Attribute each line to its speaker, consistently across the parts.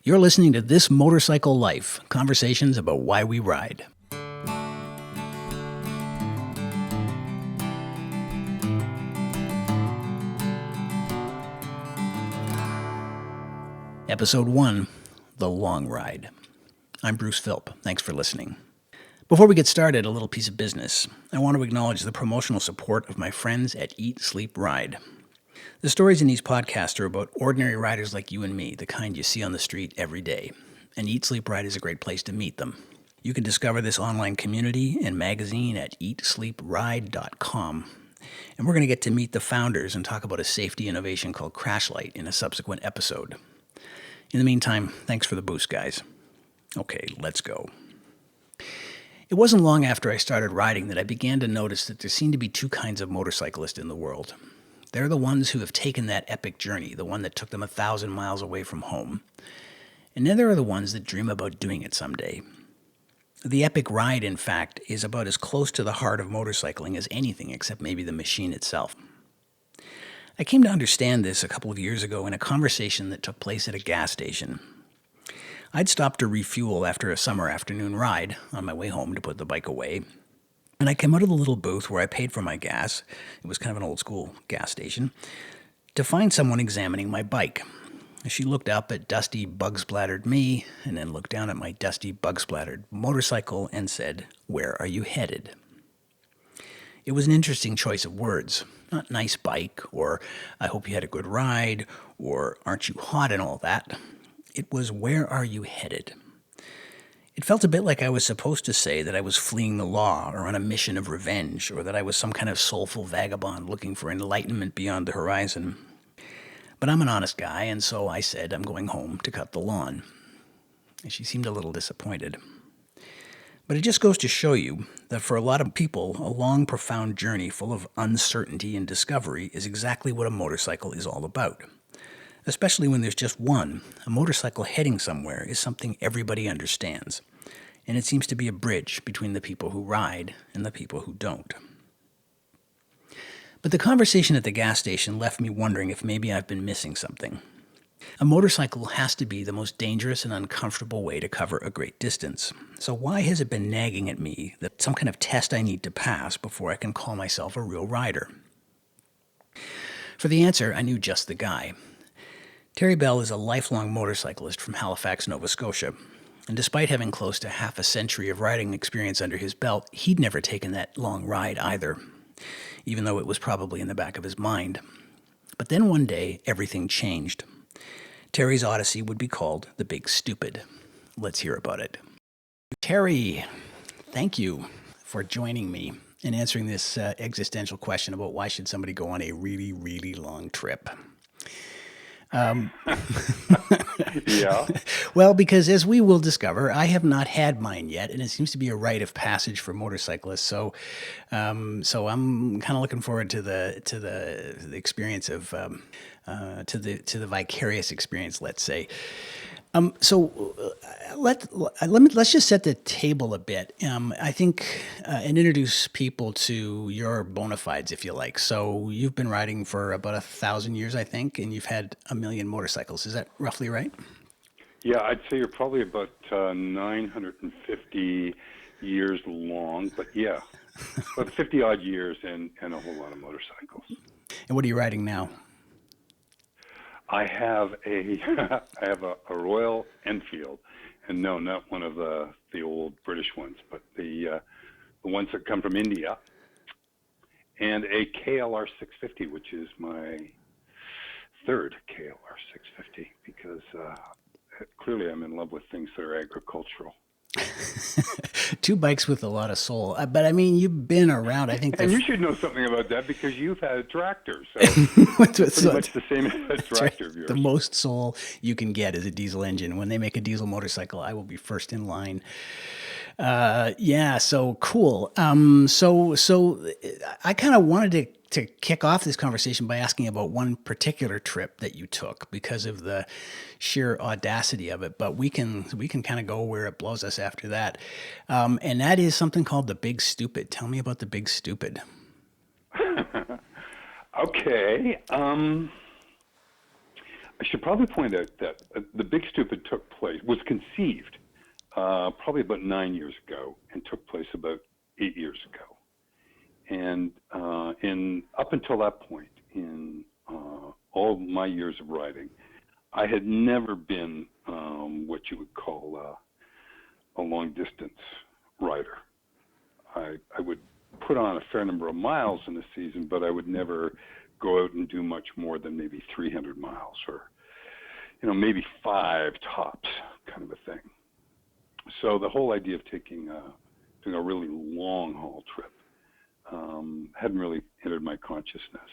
Speaker 1: You're listening to This Motorcycle Life, conversations about why we ride. Episode 1, The Long Ride. I'm Bruce Philp. Thanks for listening. Before we get started, a little piece of business. I want to acknowledge the promotional support of my friends at Eat, Sleep, Ride. The stories in these podcasts are about ordinary riders like you and me, the kind you see on the street every day. And Eat, Sleep, Ride is a great place to meet them. You can discover this online community and magazine at eatsleepride.com. And we're going to get to meet the founders and talk about a safety innovation called Crashlight in a subsequent episode. In the meantime, thanks for the boost, guys. Okay, let's go. It wasn't long after I started riding that I began to notice that there seem to be two kinds of motorcyclists in the world. They're the ones who have taken that epic journey, the one that took them 1,000 miles away from home. And then there are the ones that dream about doing it someday. The epic ride, in fact, is about as close to the heart of motorcycling as anything except maybe the machine itself. I came to understand this a couple of years ago in a conversation that took place at a gas station. I'd stopped to refuel after a summer afternoon ride on my way home to put the bike away. And I came out of the little booth where I paid for my gas, it was kind of an old school gas station, to find someone examining my bike. She looked up at dusty, bug-splattered me, and then looked down at my dusty, bug-splattered motorcycle and said, "Where are you headed?" It was an interesting choice of words. Not "nice bike," or "I hope you had a good ride," or "aren't you hot," and all that. It was, "Where are you headed?" It felt a bit like I was supposed to say that I was fleeing the law or on a mission of revenge, or that I was some kind of soulful vagabond looking for enlightenment beyond the horizon. But I'm an honest guy, and so I said I'm going home to cut the lawn. And she seemed a little disappointed. But it just goes to show you that for a lot of people, a long, profound journey full of uncertainty and discovery is exactly what a motorcycle is all about. Especially when there's just one. A motorcycle heading somewhere is something everybody understands. And it seems to be a bridge between the people who ride and the people who don't. But the conversation at the gas station left me wondering if maybe I've been missing something. A motorcycle has to be the most dangerous and uncomfortable way to cover a great distance. So why has it been nagging at me that some kind of test I need to pass before I can call myself a real rider? For the answer, I knew just the guy. Terry Bell is a lifelong motorcyclist from Halifax, Nova Scotia. And despite having close to half a century of riding experience under his belt, he'd never taken that long ride either, even though it was probably in the back of his mind. But then one day, everything changed. Terry's Odyssey would be called The Big Stupid. Let's hear about it. Terry, thank you for joining me and answering this existential question about why should somebody go on a really, really long trip.
Speaker 2: Yeah.
Speaker 1: Well, because as we will discover, I have not had mine yet, and it seems to be a rite of passage for motorcyclists. So I'm kind of looking forward to the experience of to the vicarious experience, let's say. Let's just set the table a bit. I think and introduce people to your bona fides, if you like. So you've been riding for about 1,000 years, I think, and you've had 1 million motorcycles. Is that roughly right?
Speaker 2: Yeah, I'd say you're probably about 950 years long, but yeah, about 50 odd years and a whole lot of motorcycles.
Speaker 1: And what are you riding now?
Speaker 2: I have a Royal Enfield, and no, not one of the old British ones, but the ones that come from India, and a KLR 650, which is my third KLR 650, because clearly I'm in love with things that are agricultural.
Speaker 1: Two bikes with a lot of soul. But I mean, you've been around, I think.
Speaker 2: And you should know something about that because you've had a tractor. So pretty much the same as a tractor of yours.
Speaker 1: The most soul you can get is a diesel engine. When they make a diesel motorcycle, I will be first in line. Yeah, so cool. So I kind of wanted to kick off this conversation by asking about one particular trip that you took because of the sheer audacity of it. But we can kind of go where it blows us after that, and that is something called the Big Stupid. Tell me about the Big Stupid.
Speaker 2: Okay. I should probably point out that the Big Stupid was conceived probably about 9 years ago and took place about 8 years ago. And up until that point, in all my years of riding, I had never been what you would call a long distance rider. I would put on a fair number of miles in a season, but I would never go out and do much more than maybe 300 miles or, maybe 5 tops, kind of a thing. So the whole idea of doing a really long haul trip hadn't really entered my consciousness.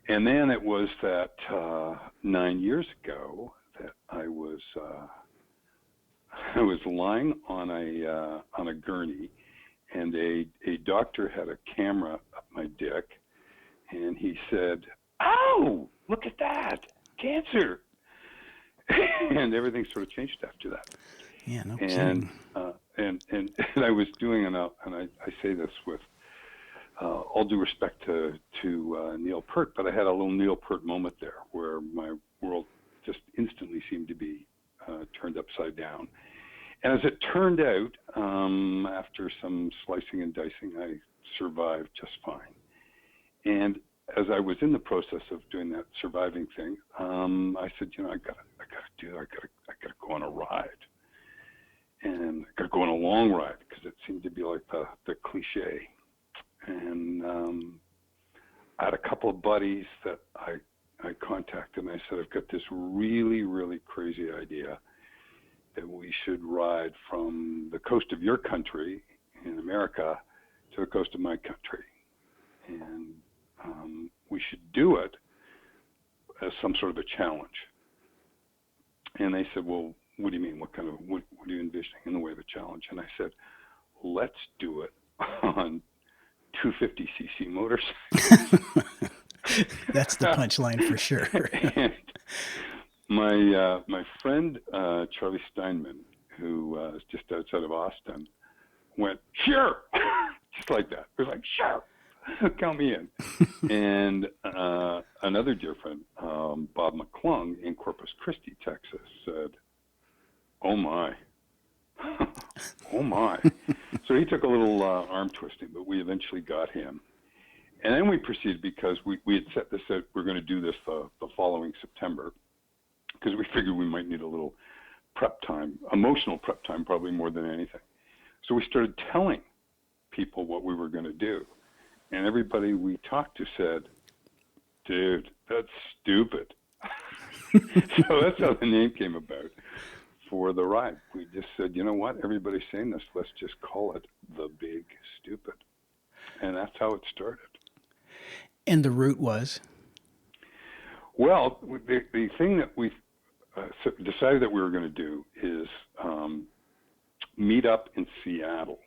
Speaker 2: And then it was that 9 years ago that I was lying on a gurney, and a doctor had a camera up my dick, and he said, "Oh, look at that, cancer!" And everything sort of changed after that.
Speaker 1: Yeah, no
Speaker 2: and
Speaker 1: kidding.
Speaker 2: and I was doing, and I say this with all due respect to Neil Peart, but I had a little Neil Peart moment there where my world just instantly seemed to be turned upside down. And as it turned out, after some slicing and dicing, I survived just fine. And as I was in the process of doing that surviving thing, I said, I gotta go on a ride, and I gotta go on a long ride, because it seemed to be like the cliche. And I had a couple of buddies that I contacted, and I said, I've got this really, really crazy idea that we should ride from the coast of your country in America to the coast of my country. And we should do it as some sort of a challenge. And they said, well, what do you mean? What are you envisioning in the way of a challenge? And I said, let's do it on 250cc motorcycles.
Speaker 1: That's the punchline for sure.
Speaker 2: And my friend Charlie Steinman, who is just outside of Austin, went, sure, just like that. He was like, sure, count me in. And another dear friend, Bob McClung in Corpus Christi, Texas, said, oh my. Oh my. So he took a little arm twisting, but we eventually got him. And then we proceeded, because we had set this out, we're going to do this the following September, because we figured we might need a little prep time, emotional prep time, probably more than anything. So we started telling people what we were going to do. And everybody we talked to said, dude, that's stupid. So that's how the name came about for the ride. We just said, you know what, everybody's saying this, let's just call it the Big Stupid. And that's how it started.
Speaker 1: And the route was?
Speaker 2: Well, the thing that we decided that we were going to do is meet up in Seattle.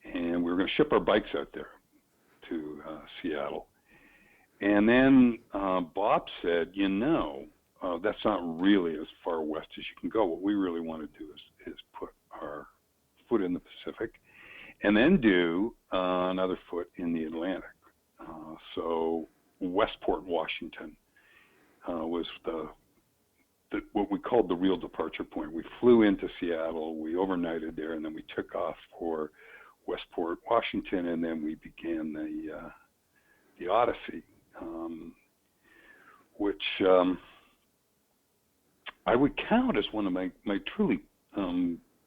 Speaker 2: And we were going to ship our bikes out there to Seattle. And then Bob said, that's not really as far west as you can go. What we really want to do is put our foot in the Pacific, and then do another foot in the Atlantic. So Westport, Washington was what we called the real departure point. We flew into Seattle, we overnighted there, and then we took off for Westport, Washington, and then we began the Odyssey, which I would count as one of my truly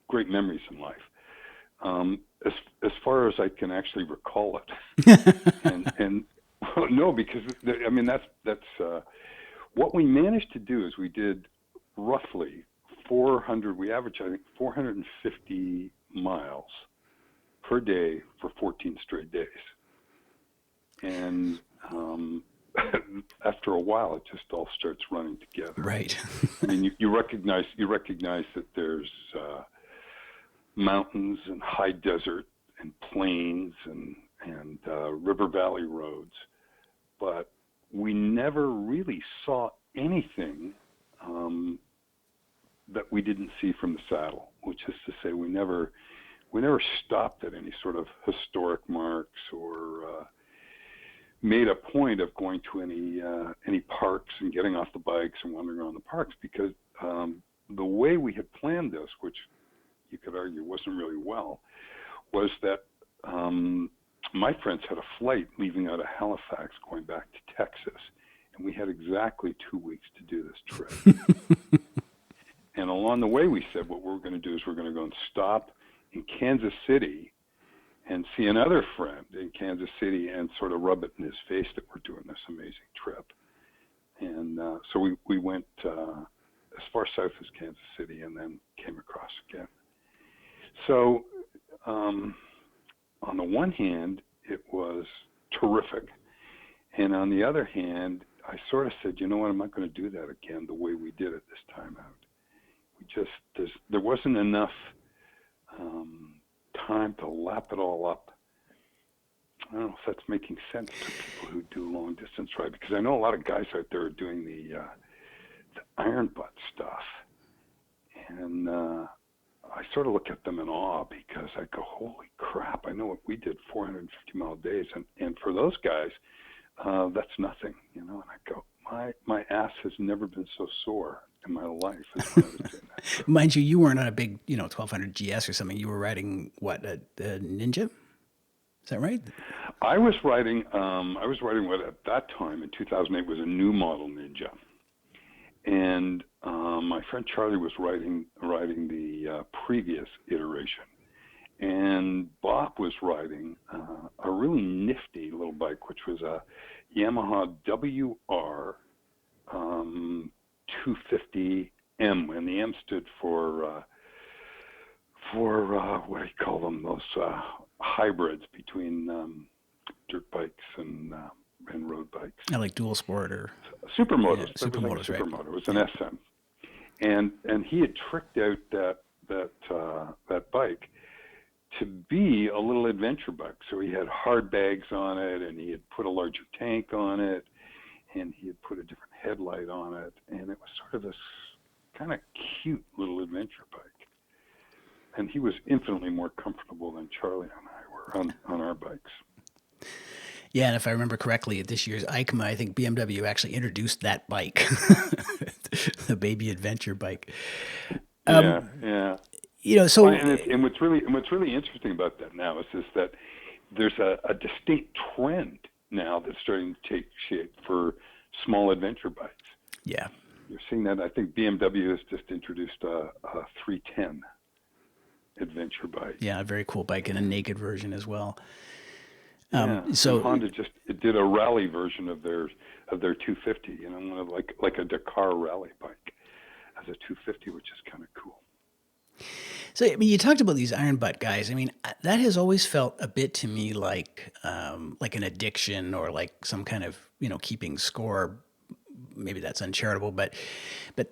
Speaker 2: great memories in life, as far as I can actually recall it. and no, because that's what we managed to do. Is we did roughly 400. We averaged, I think, 450 miles per day for 14 straight days. And after a while, it just all starts running together.
Speaker 1: Right.
Speaker 2: I mean, you recognize that there's mountains and high desert and plains and river valley roads, but we never really saw anything that we didn't see from the saddle, which is to say, we never stopped at any sort of historic marks or made a point of going to any parks and getting off the bikes and wandering around the parks, because the way we had planned this, which you could argue wasn't really well, was that my friends had a flight leaving out of Halifax going back to Texas, and we had exactly 2 weeks to do this trip. And along the way, we said what we're going to do is we're going to go and stop in Kansas City and see another friend in Kansas City and sort of rub it in his face that we're doing this amazing trip. And so we went as far south as Kansas City and then came across again. So on the one hand, it was terrific. And on the other hand, I sort of said, you know what, I'm not going to do that again the way we did it this time out. There wasn't enough time to lap it all up. I don't know if that's making sense to people who do long distance ride, because I know a lot of guys out there are doing the iron butt stuff, and I sort of look at them in awe, because I go, holy crap, I know what we did, 450-mile days, and for those guys, that's nothing, you know. And I go, my ass has never been so sore in my life as when I was doing that trip.
Speaker 1: Mind you, you weren't on a big, 1200 GS or something. You were riding what, a Ninja? Is that right?
Speaker 2: I was riding what at that time in 2008 was a new model Ninja, and my friend Charlie was riding the previous iteration, and Bob was riding a really nifty little bike, which was a Yamaha WR 250M, and the M stood for what do you call them? Those hybrids between dirt bikes and road bikes.
Speaker 1: I like dual sport or
Speaker 2: supermotors.
Speaker 1: Yeah, supermotors, right?
Speaker 2: Supermotor. It was an SM, and he had tricked out that bike to be a little adventure bike. So he had hard bags on it, and he had put a larger tank on it, and he had put a different headlight on it, and it was sort of this kind of cute little adventure bike. And he was infinitely more comfortable than Charlie and I were on our bikes.
Speaker 1: Yeah, and if I remember correctly, at this year's EICMA, I think BMW actually introduced that bike, the baby adventure bike.
Speaker 2: Yeah.
Speaker 1: So
Speaker 2: and what's really interesting about that now is that there's a distinct trend now that's starting to take shape for small adventure bikes.
Speaker 1: Yeah,
Speaker 2: you're seeing that. I think BMW has just introduced a 310 adventure bike.
Speaker 1: Yeah, a very cool bike, and a naked version as well.
Speaker 2: So and Honda just did a rally version of their 250. Like a Dakar rally bike as a 250, which is kind of cool.
Speaker 1: So, I mean, you talked about these iron butt guys. I mean, that has always felt a bit to me like an addiction, or like some kind of, keeping score. Maybe that's uncharitable, but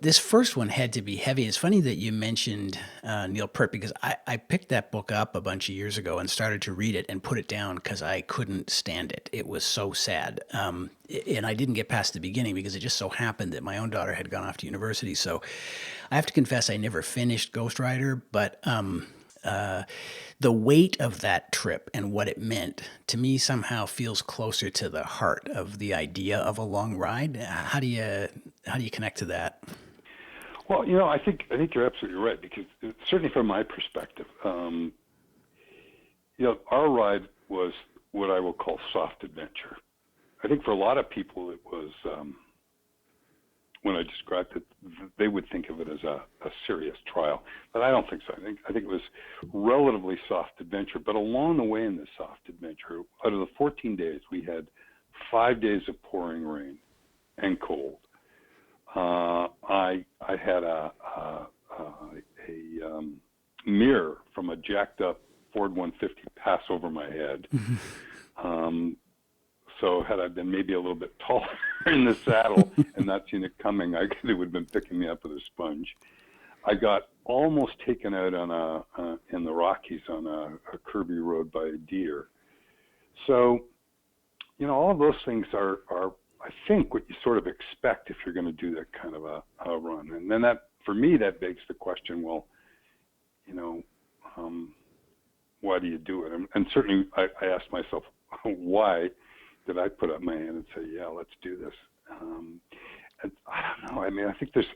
Speaker 1: this first one had to be heavy. It's funny that you mentioned Neil Peart, because I picked that book up a bunch of years ago and started to read it and put it down because I couldn't stand it. It was so sad. And I didn't get past the beginning because it just so happened that my own daughter had gone off to university. So I have to confess I never finished Ghost Rider, but the weight of that trip and what it meant to me somehow feels closer to the heart of the idea of a long ride. How do you connect to that?
Speaker 2: Well, I think you're absolutely right, because certainly from my perspective, our ride was what I will call soft adventure. I think for a lot of people it was, when I described it, they would think of it as a serious trial, but I don't think so. I think it was relatively soft adventure. But along the way in this soft adventure, out of the 14 days, we had 5 days of pouring rain and cold. I had a mirror from a jacked up Ford 150 pass over my head. So had I been maybe a little bit taller in the saddle and not seen it coming, it would have been picking me up with a sponge. I got almost taken out in the Rockies on a curvy road by a deer. So, all of those things are I think what you sort of expect if you're going to do that kind of a run. And then for me, that begs the question, well, why do you do it? And certainly I asked myself, why that I put up my hand and say, yeah, let's do this. And I don't know. I mean, I think there's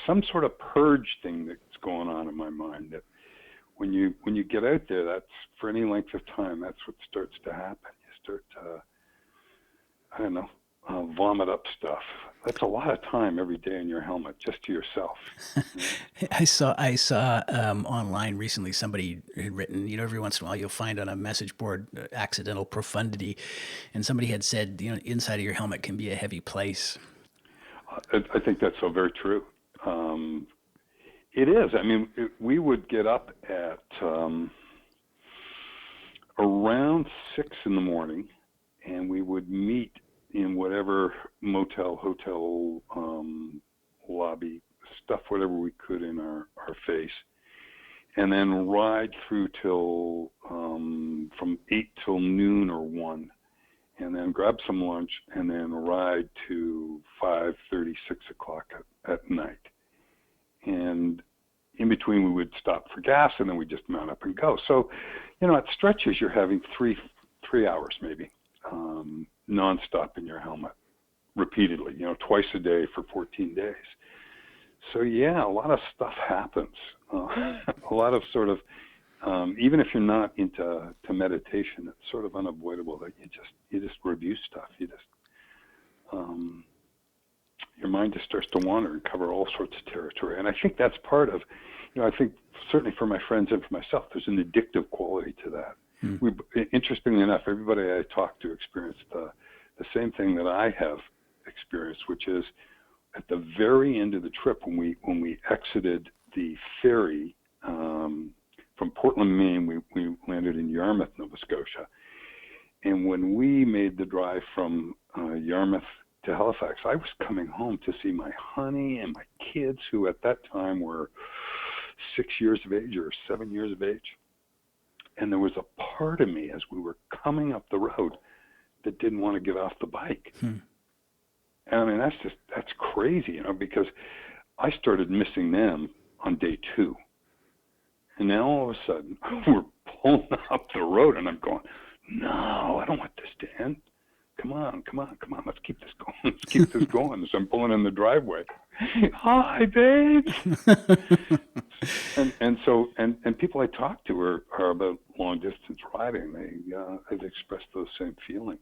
Speaker 2: some sort of purge thing that's going on in my mind, that when you get out there, that's for any length of time, that's what starts to happen. You start to, I don't know, vomit up stuff. That's a lot of time every day in your helmet, just to yourself.
Speaker 1: I saw online recently somebody had written, every once in a while you'll find on a message board accidental profundity, and somebody had said, inside of your helmet can be a heavy place.
Speaker 2: I think that's so very true. It is. I mean, we would get up at around 6 in the morning, and we would meet in whatever motel, hotel, lobby stuff, whatever we could in our face, and then ride through till from 8 till noon or 1, and then grab some lunch, and then ride to 5:30, 6 o'clock at night. And in between, we would stop for gas, and then we just mount up and go. So, at stretches, you're having three hours maybe, nonstop in your helmet, repeatedly, twice a day for 14 days. So yeah, a lot of stuff happens. A lot of sort of, even if you're not into meditation, it's sort of unavoidable that you just review stuff. You just, your mind just starts to wander and cover all sorts of territory. And I think that's part of, I think certainly for my friends and for myself, there's an addictive quality to that. Interestingly enough, everybody I talk to experienced the same thing that I have experienced, which is at the very end of the trip, when we exited the ferry from Portland, Maine, we landed in Yarmouth, Nova Scotia. And when we made the drive from Yarmouth to Halifax, I was coming home to see my honey and my kids, who at that time were 6 years of age or 7 years of age. And there was a part of me as we were coming up the road that didn't want to get off the bike. And I mean, that's crazy, because I started missing them on day 2. And now all of a sudden we're pulling up the road, and I'm going, no, I don't want this to end. Come on, let's keep this going. Let's keep this going. So I'm pulling in the driveway. Hi, babe. and people I talk to are about long distance riding. They've expressed those same feelings.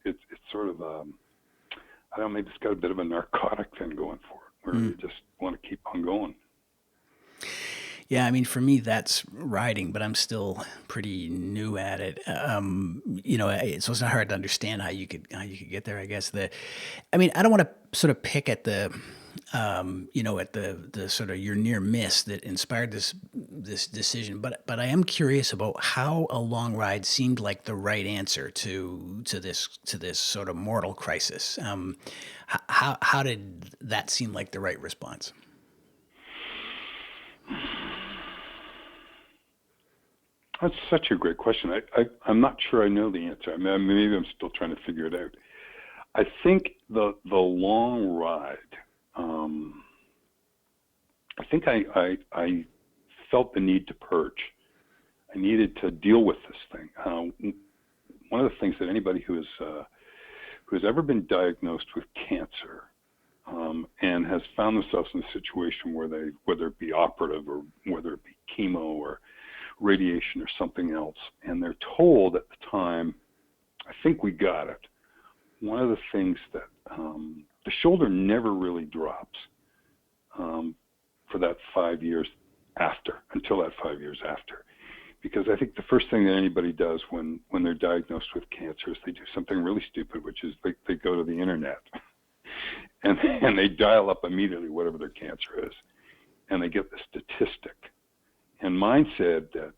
Speaker 2: It's sort of I don't know, maybe it's got a bit of a narcotic thing going for it, where you just want to keep on going.
Speaker 1: Yeah, I mean, for me, that's riding, but I'm still pretty new at it. So it's not hard to understand how you could get there. I guess I don't want to sort of pick at the sort of your near miss that inspired this decision, but I am curious about how a long ride seemed like the right answer to this sort of mortal crisis. How did that seem like the right response?
Speaker 2: That's such a great question. I'm not sure I know the answer. I mean, maybe I'm still trying to figure it out. I think the long ride, I think I felt the need to purge. I needed to deal with this thing. One of the things that anybody who has ever been diagnosed with cancer and has found themselves in a situation where whether it be operative or whether it be chemo or radiation or something else, and they're told at the time, I think we got it. One of the things that the shoulder never really drops for that 5 years until that 5 years after. Because I think the first thing that anybody does when they're diagnosed with cancer is they do something really stupid, which is they go to the internet and they dial up immediately whatever their cancer is, and they get the statistic. And mine said that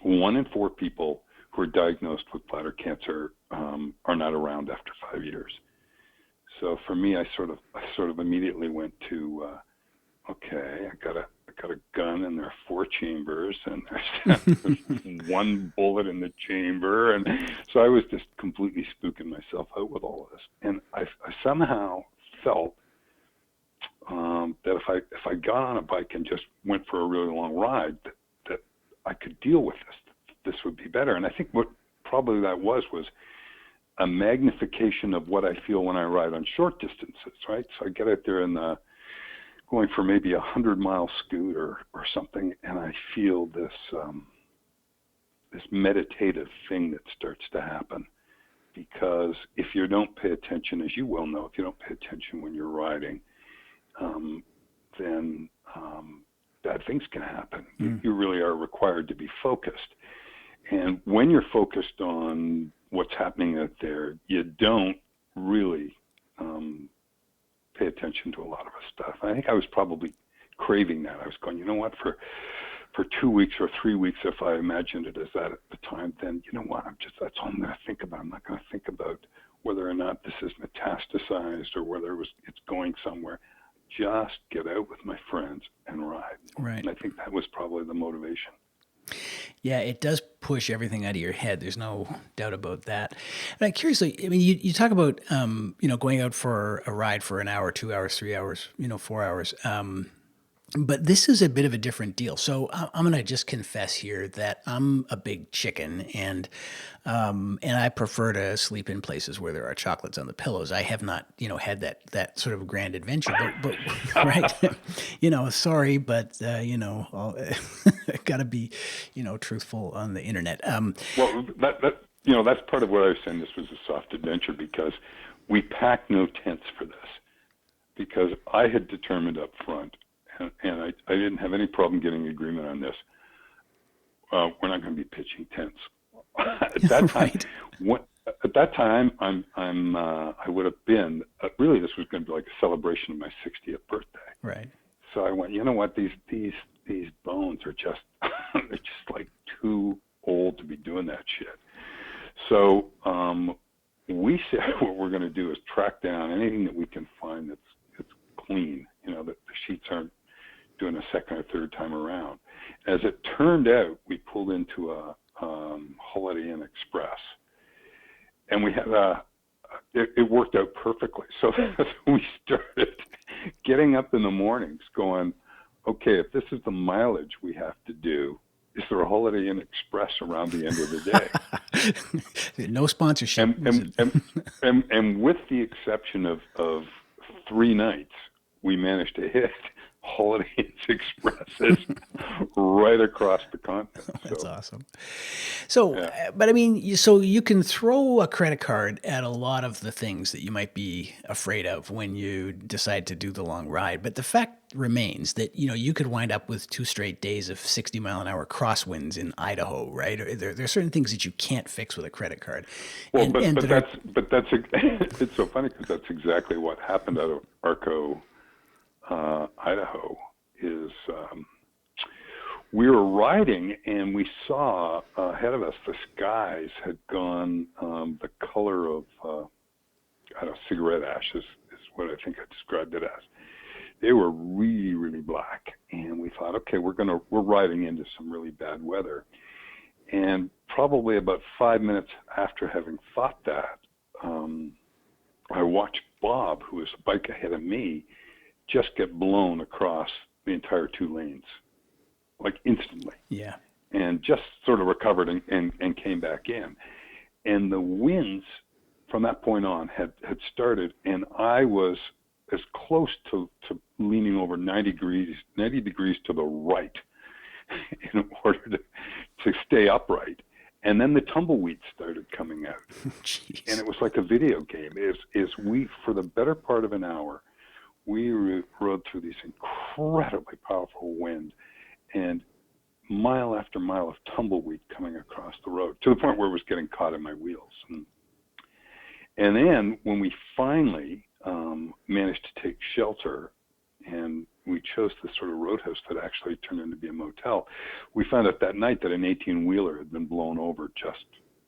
Speaker 2: 1 in 4 people who are diagnosed with bladder cancer are not around after 5 years. So for me, I sort of immediately went to, okay, I got a gun, and there are 4 chambers, and there's 1 bullet in the chamber, and so I was just completely spooking myself out with all of this. And I somehow felt that if I got on a bike and just went for a really long ride, that I could deal with this. This would be better. And I think what probably that was a magnification of what I feel when I ride on short distances, right? So I get out there going for maybe 100-mile scoot or something, and I feel this meditative thing that starts to happen. Because if you don't pay attention, as you well know, if you don't pay attention when you're riding, then bad things can happen. You really are required to be focused. And when you're focused on what's happening out there, you don't really pay attention to a lot of the stuff. I think I was probably craving that. I was going, you know what, for 2 weeks or 3 weeks, if I imagined it as that at the time, then you know what, that's all I'm going to think about. I'm not going to think about whether or not this is metastasized or whether it's going somewhere. Just get out with my friends and ride.
Speaker 1: Right.
Speaker 2: And I think that was probably the motivation.
Speaker 1: Yeah, it does push everything out of your head. There's no doubt about that. And I'm curious, I mean, you talk about, going out for a ride for an hour, 2 hours, 3 hours, 4 hours. But this is a bit of a different deal. So I'm going to just confess here that I'm a big chicken, and I prefer to sleep in places where there are chocolates on the pillows. I have not, had that sort of grand adventure, but right, sorry, but I'll got to be, truthful on the internet.
Speaker 2: Well, that's part of what I was saying. This was a soft adventure because we packed no tents for this, because I had determined up front. And I didn't have any problem getting agreement on this. We're not going to be pitching tents. At that time, I would have been really. This was going to be like a celebration of my 60th birthday.
Speaker 1: Right.
Speaker 2: So I went. You know what? These bones are just they're just like too old to be doing that shit. So we said what we're going to do is track down anything that we can find that's clean. That the sheets aren't doing a second or third time around. As it turned out, we pulled into a Holiday Inn Express, and we had it worked out perfectly. So we started getting up in the mornings going, okay, if this is the mileage we have to do, is there a Holiday Inn Express around the end of the day?
Speaker 1: No sponsorship.
Speaker 2: And with the exception of 3 nights, we managed to hit Holiday Inn Expresses right across the continent.
Speaker 1: That's awesome. So, yeah. But I mean, so you can throw a credit card at a lot of the things that you might be afraid of when you decide to do the long ride. But the fact remains that, you could wind up with 2 straight days of 60-mile-an-hour crosswinds in Idaho, right? Or there are certain things that you can't fix with a credit card.
Speaker 2: Well, but that's it's so funny because that's exactly what happened out of Arco, Idaho. Is we were riding and we saw ahead of us the skies had gone the color of cigarette ashes is what I think I described it as. They were really, really black, and we thought, okay, we're riding into some really bad weather. And probably about 5 minutes after having thought that, I watched Bob, who was a bike ahead of me, just get blown across the entire 2 lanes, like instantly.
Speaker 1: Yeah.
Speaker 2: And just sort of recovered and came back in. And the winds from that point on had started, and I was as close to leaning over 90 degrees to the right in order to stay upright. And then the tumbleweeds started coming out. And it was like a video game. We, for the better part of an hour, we rode through these incredibly powerful wind and mile after mile of tumbleweed coming across the road to the point where it was getting caught in my wheels. And then when we finally managed to take shelter, and we chose this sort of roadhouse that actually turned into be a motel, we found out that night that an 18-wheeler had been blown over just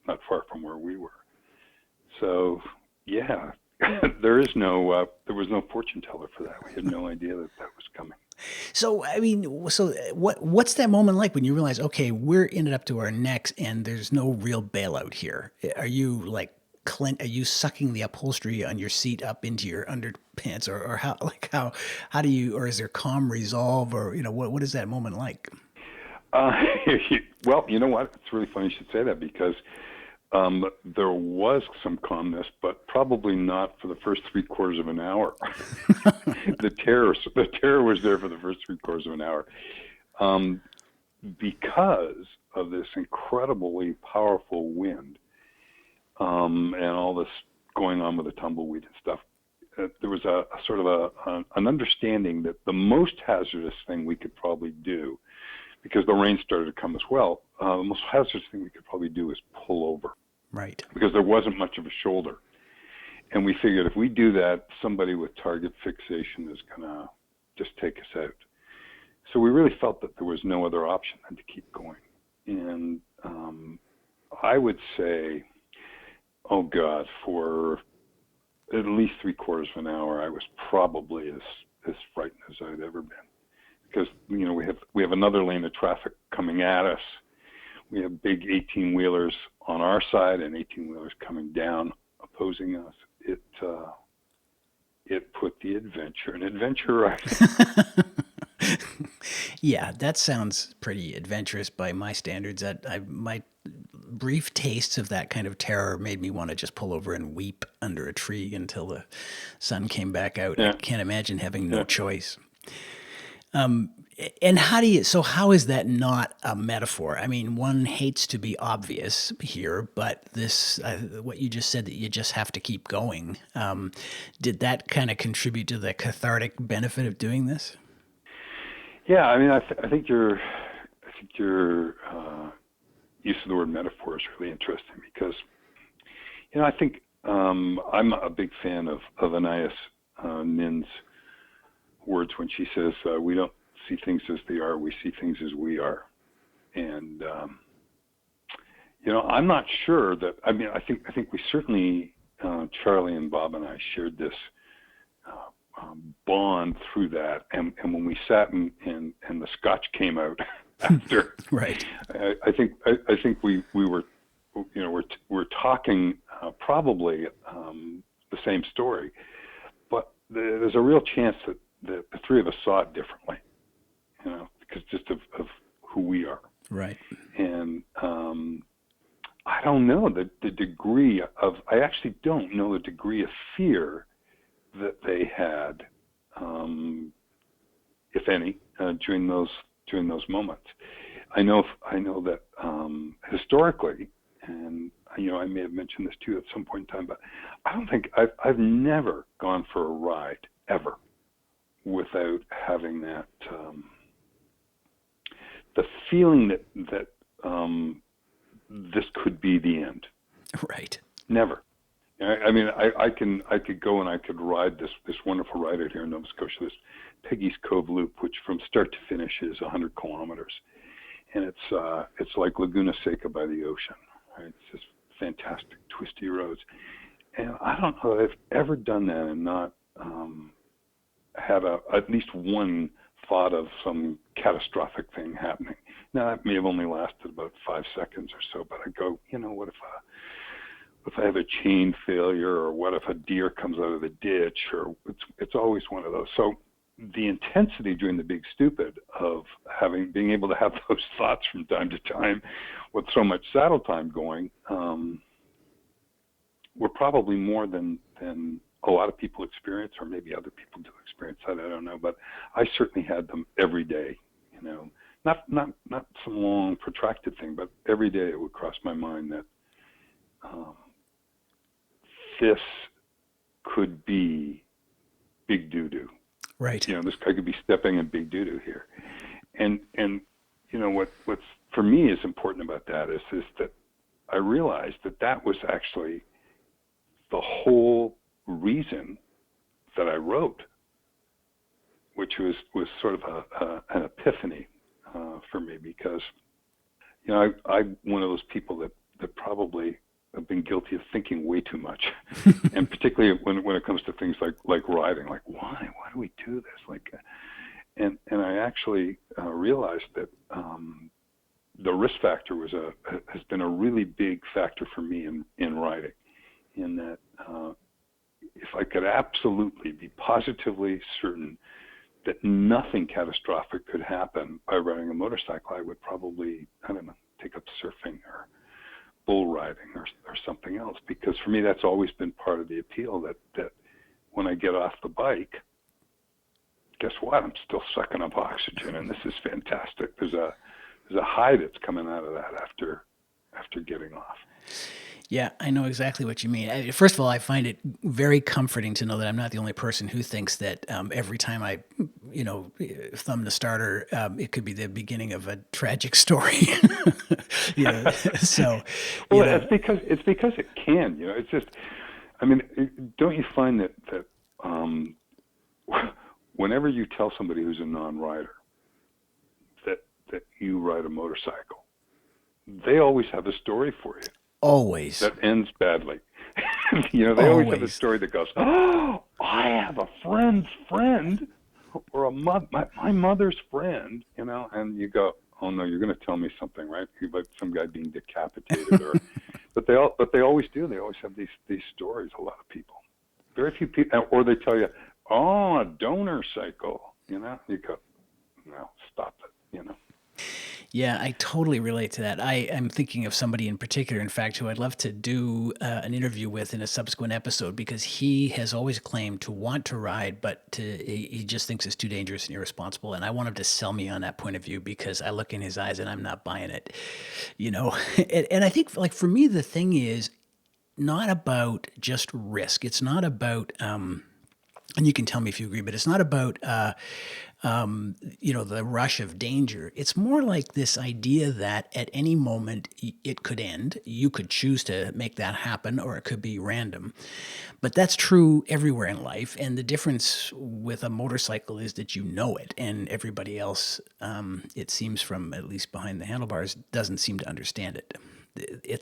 Speaker 2: not far from where we were. So, yeah, there was no fortune teller for that. We had no idea that was coming.
Speaker 1: So, I mean, what's that moment like when you realize, okay, we're in it up to our necks and there's no real bailout here? Are you like, are you sucking the upholstery on your seat up into your underpants, or how do you, or is there calm resolve, or what is that moment like?
Speaker 2: Well, you know what? It's really funny you should say that, because There was some calmness, but probably not for the first 3/4 of an hour. The terror was there for the first 3/4 of an hour, um, because of this incredibly powerful wind, and all this going on with the tumbleweed and stuff. There was a sort of an understanding that the most hazardous thing we could probably do, because the rain started to come as well, the most hazardous thing we could probably do is pull over.
Speaker 1: Right.
Speaker 2: Because there wasn't much of a shoulder. And we figured if we do that, somebody with target fixation is going to just take us out. So we really felt that there was no other option than to keep going. And I would say, oh God, for at least 3/4 of an hour, I was probably as frightened as I'd ever been. Because, we have another lane of traffic coming at us. We have big 18-wheelers on our side and 18-wheelers coming down opposing us. It put the adventure in adventure right.
Speaker 1: Yeah, that sounds pretty adventurous by my standards. My brief tastes of that kind of terror made me want to just pull over and weep under a tree until the sun came back out. I
Speaker 2: Yeah,
Speaker 1: can't imagine having no
Speaker 2: yeah.
Speaker 1: choice. And how is that not a metaphor? I mean, one hates to be obvious here, but what you just said, that you just have to keep going. Did that kind of contribute to the cathartic benefit of doing this?
Speaker 2: Yeah, I mean, I think your use of the word metaphor is really interesting because, I think I'm a big fan of Anais Nin's words when she says, "We don't see things as they are; we see things as we are." And I'm not sure that. I mean, I think we certainly, Charlie and Bob and I shared this bond through that. And when we sat and the scotch came out after,
Speaker 1: Right.
Speaker 2: I think we were, we're talking probably the same story, but there's a real chance that the three of us saw it differently, because just of who we are.
Speaker 1: Right.
Speaker 2: And I don't know the degree of, I actually don't know the degree of fear that they had, if any, during those moments. I know that historically, and I may have mentioned this to you at some point in time, but I don't think I've never gone for a ride ever without having that the feeling that this could be the end.
Speaker 1: Right.
Speaker 2: Never. I mean, I could go and I could ride this wonderful ride out here in Nova Scotia, this Peggy's Cove Loop, which from start to finish is 100 kilometers, and it's like Laguna Seca by the ocean. Right? It's just fantastic, twisty roads, and I don't know that I've ever done that and not had at least one thought of some catastrophic thing happening. Now that may have only lasted about 5 seconds or so, but I go, what if I have a chain failure, or what if a deer comes out of the ditch, or it's always one of those. So the intensity during the Big Stupid of being able to have those thoughts from time to time with so much saddle time going, were probably more than a lot of people experience, or maybe other people do experience that. I don't know, but I certainly had them every day. Not some long protracted thing, but every day it would cross my mind that this could be big doo-doo.
Speaker 1: Right.
Speaker 2: This guy could be stepping in big doo-doo here. And what's for me is important about that is that I realized that was actually the whole reason that I wrote, which was sort of an epiphany for me, because I'm one of those people that probably have been guilty of thinking way too much, and particularly when it comes to things like riding. Like, why do we do this? And I actually realized that the risk factor has been a really big factor for me in riding. In that, if I could absolutely be positively certain that nothing catastrophic could happen by riding a motorcycle, I would probably, I don't know, take up surfing bull riding or something else, because for me that's always been part of the appeal, that when I get off the bike, guess what? I'm still sucking up oxygen, and this is fantastic. There's a high that's coming out of that after getting off.
Speaker 1: Yeah, I know exactly what you mean. First of all, I find it very comforting to know that I'm not the only person who thinks that every time I, thumb the starter, it could be the beginning of a tragic story. So,
Speaker 2: Well, it's because it can. It's just, I mean, don't you find that whenever you tell somebody who's a non-rider that you ride a motorcycle, they always have a story for you.
Speaker 1: Always.
Speaker 2: That ends badly. They always have a story that goes, oh, I have a friend's friend, or my mother's friend, and you go, oh no, you're going to tell me something, right? About some guy being decapitated, but they always do. They always have these stories. A lot of people, very few people, or they tell you, oh, a donor cycle, You go, no, stop it,
Speaker 1: Yeah, I totally relate to that. I am thinking of somebody in particular, in fact, who I'd love to do an interview with in a subsequent episode, because he has always claimed to want to ride, but he just thinks it's too dangerous and irresponsible. And I want him to sell me on that point of view, because I look in his eyes and I'm not buying it, And I think, like, for me, the thing is not about just risk. It's not about, and you can tell me if you agree, but it's not about, the rush of danger. It's more like this idea that at any moment it could end. You could choose to make that happen, or it could be random. But that's true everywhere in life. And the difference with a motorcycle is that you know it, and everybody else, it seems, from at least behind the handlebars, doesn't seem to understand it.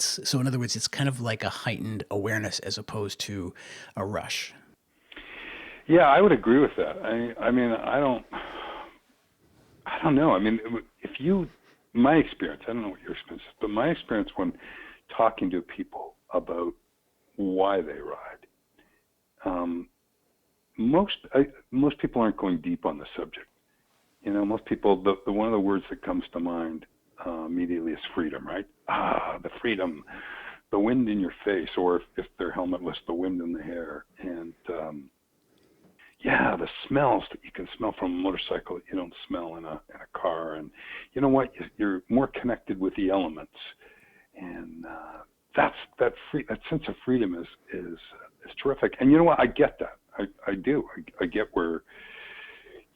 Speaker 1: So in other words, it's kind of like a heightened awareness as opposed to a rush.
Speaker 2: Yeah, I would agree with that. I mean, I don't know. I mean, my experience, I don't know what your experience is, but my experience when talking to people about why they ride, most people aren't going deep on the subject. Most people, the one of the words that comes to mind immediately is freedom, right? The freedom, the wind in your face, or if they're helmetless, the wind in the hair, and the smells that you can smell from a motorcycle that you don't smell in a car. And you know what? You're more connected with the elements, and that sense of freedom is terrific. And you know what? I get that. I do. I get where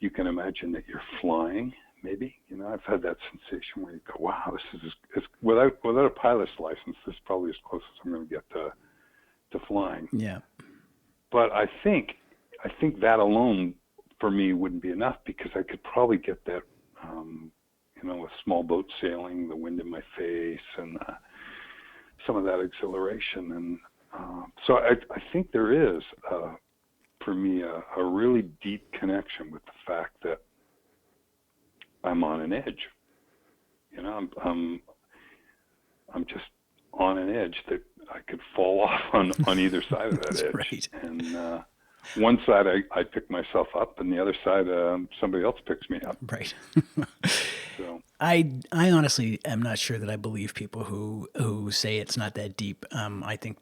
Speaker 2: you can imagine that you're flying. Maybe I've had that sensation where you go, wow, this is without a pilot's license, this is probably as close as I'm going to get to flying.
Speaker 1: Yeah.
Speaker 2: But I think that alone for me wouldn't be enough, because I could probably get that, with small boat sailing, the wind in my face, and some of that exhilaration. And so I think there is, for me, a really deep connection with the fact that I'm on an edge. I'm just on an edge that I could fall off on either side of that
Speaker 1: That's
Speaker 2: edge.
Speaker 1: right.
Speaker 2: And one side I pick myself up, and the other side somebody else picks me up.
Speaker 1: Right.
Speaker 2: So
Speaker 1: I honestly am not sure that I believe people who say it's not that deep. I think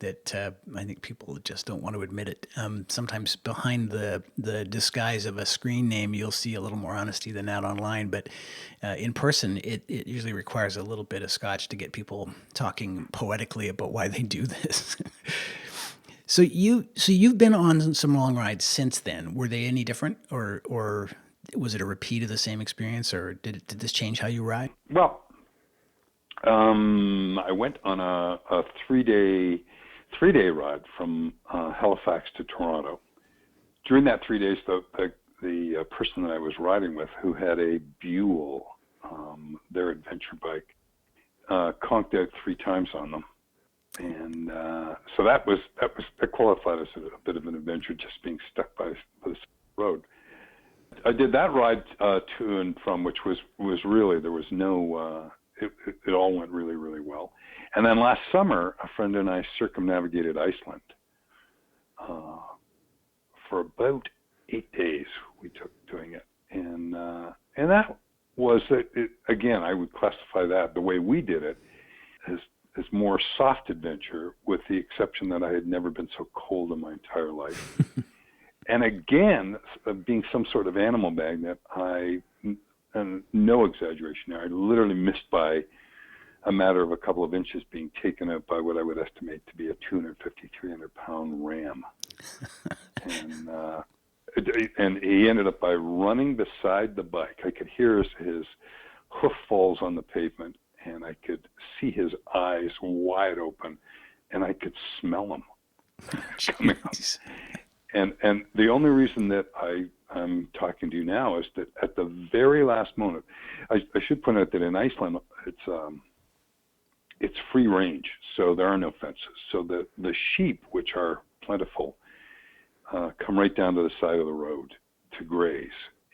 Speaker 1: people just don't want to admit it. Sometimes behind the disguise of a screen name, you'll see a little more honesty than that online. But in person, it usually requires a little bit of scotch to get people talking poetically about why they do this. So you've been on some long rides since then. Were they any different, or was it a repeat of the same experience, or did this change how you ride?
Speaker 2: Well, I went on a three-day ride from Halifax to Toronto. During that 3 days, the person that I was riding with, who had a Buell, their adventure bike, conked out 3 times on them. And so that qualified as a bit of an adventure, just being stuck by the road. I did that ride to and from, which was really, there was no, it all went really, really well. And then last summer, a friend and I circumnavigated Iceland for about 8 days. We took doing it, and that was again, I would classify that, the way we did it, as more soft adventure, with the exception that I had never been so cold in my entire life. And again, being some sort of animal magnet, and no exaggeration there, I literally missed by a matter of a couple of inches being taken out by what I would estimate to be a 250, 300-pound ram. And he ended up by running beside the bike. I could hear his hoof falls on the pavement, and I could see his eyes wide open, and I could smell him coming up. And the only reason that I'm talking to you now is that at the very last moment, I should point out that in Iceland, it's free range, so there are no fences. So the sheep, which are plentiful, come right down to the side of the road to graze.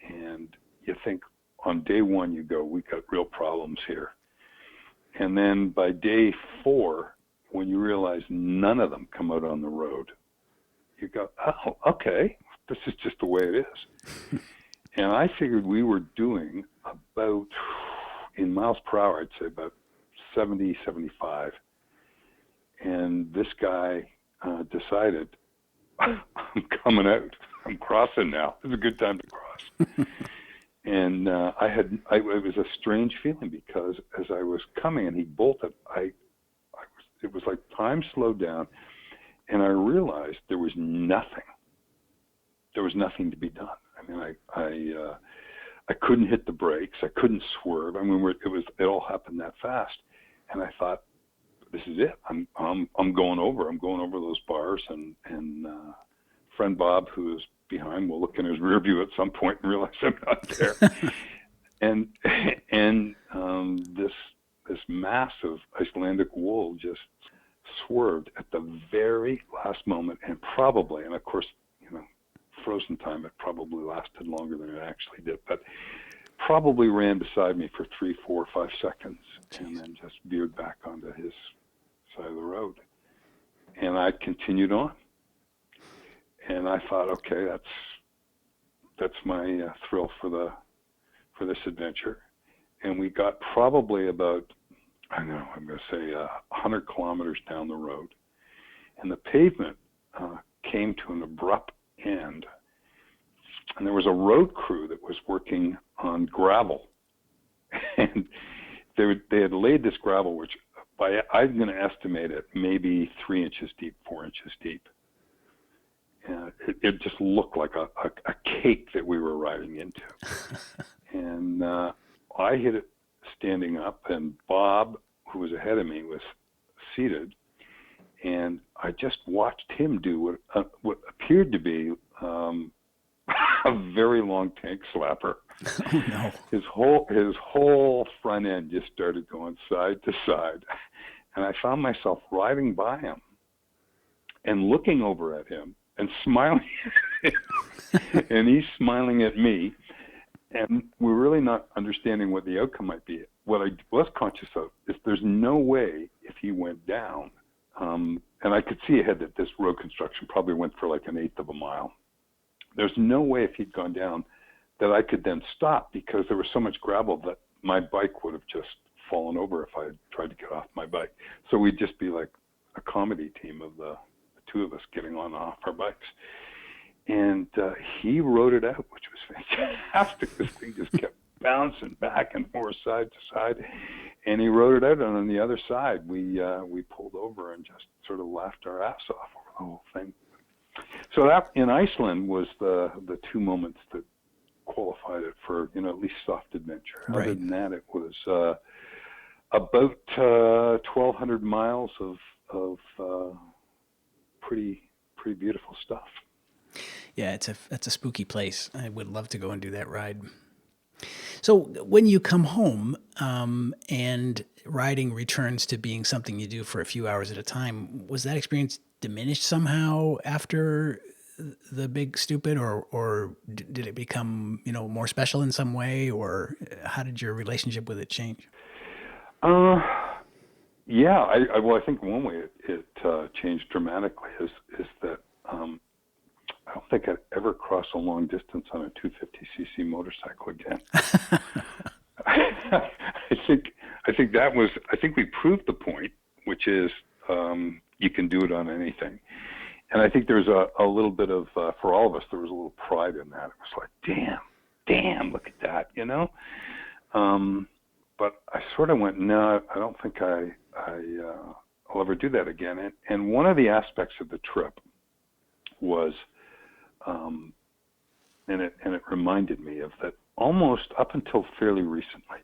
Speaker 2: And you think on day one, you go, we got real problems here. And then by day 4, when you realize none of them come out on the road, you go, oh, okay, this is just the way it is. And I figured we were doing about, in miles per hour, I'd say about 70, 75. And this guy decided, I'm coming out. I'm crossing now. It's a good time to cross. And it was a strange feeling, because as I was coming and he bolted, it was like time slowed down, and I realized there was nothing. There was nothing to be done. I mean, I couldn't hit the brakes. I couldn't swerve. I mean, it all happened that fast, and I thought, this is it. I'm going over. I'm going over those bars, and friend Bob, who is behind, will look in his rear view at some point and realize I'm not there. and this massive Icelandic wool just swerved at the very last moment, and of course, frozen time, it probably lasted longer than it actually did, but probably ran beside me for 3, 4, 5 seconds. Jeez. And then just veered back onto his side of the road. And I continued on. And I thought, okay, that's my thrill for this adventure. And we got probably about, I'm going to say 100 kilometers down the road. And the pavement came to an abrupt end. And there was a road crew that was working on gravel. And they had laid this gravel, which I'm going to estimate it maybe 3 inches deep, 4 inches deep. It just looked like a cake that we were riding into. And I hit it standing up, and Bob, who was ahead of me, was seated. And I just watched him do what appeared to be a very long tank slapper.
Speaker 1: Oh, no.
Speaker 2: His whole front end just started going side to side. And I found myself riding by him and looking over at him and smiling at him. And he's smiling at me. And we're really not understanding what the outcome might be. What I was conscious of is there's no way, if he went down, and I could see ahead that this road construction probably went for like 1/8 of a mile. There's no way, if he'd gone down, that I could then stop, because there was so much gravel that my bike would have just fallen over if I had tried to get off my bike. So we'd just be like a comedy team of the two of us getting on and off our bikes. And he rode it out, which was fantastic. This thing just kept bouncing back and forth, side to side. And he rode it out, and on the other side, we pulled over and just sort of laughed our ass off over the whole thing. So that, in Iceland, was the 2 moments that qualified it for, at least soft adventure.
Speaker 1: Right.
Speaker 2: Other than that, it was about 1,200 miles of pretty beautiful stuff.
Speaker 1: Yeah, it's a spooky place. I would love to go and do that ride. So when you come home and riding returns to being something you do for a few hours at a time, was that experience diminished somehow after the big stupid, or did it become more special in some way, or how did your relationship with it change?
Speaker 2: Yeah, I think one way it changed dramatically is that I don't think I'd ever cross a long distance on a 250cc motorcycle again. I think we proved the point, which which is you can do it on anything. And I think there's a little bit of, for all of us, there was a little pride in that. It was like, damn, look at that, you know? But I sort of went, no, I don't think I'll ever do that again. And one of the aspects of the trip was, and it reminded me of that almost up until fairly recently,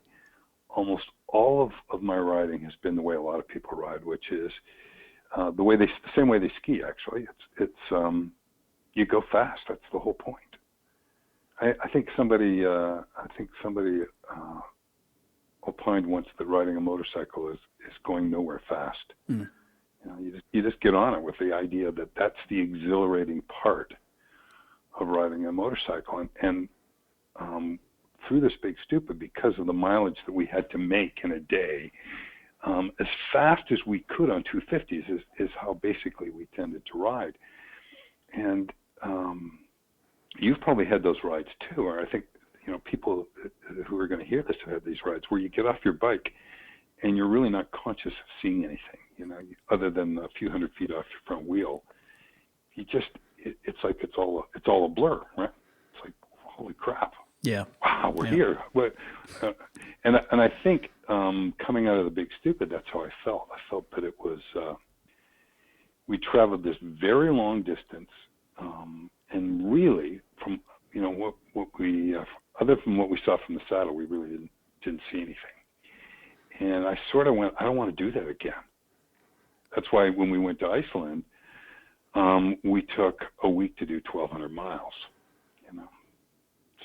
Speaker 2: almost all of my riding has been the way a lot of people ride, which is the same way they ski. Actually, it's you go fast. That's the whole point. I think somebody opined once that riding a motorcycle is going nowhere fast. Mm. You know, you just get on it with the idea that that's the exhilarating part of riding a motorcycle, and through this big stupid, because of the mileage that we had to make in a day, as fast as we could on 250s is how basically we tended to ride. And you've probably had those rides too, or I think, you know, people who are going to hear this have had these rides where you get off your bike and you're really not conscious of seeing anything, you know, other than a few hundred feet off your front wheel. You just, it's like it's all a blur, right? It's like, holy crap.
Speaker 1: Yeah.
Speaker 2: Wow, we're here. But, and I think coming out of the big stupid, that's how I felt. I felt that it was, we traveled this very long distance, and really from, you know, what we, other than what we saw from the saddle, we really didn't see anything. And I sort of went, I don't want to do that again. That's why when we went to Iceland, we took a week to do 1,200 miles, you know.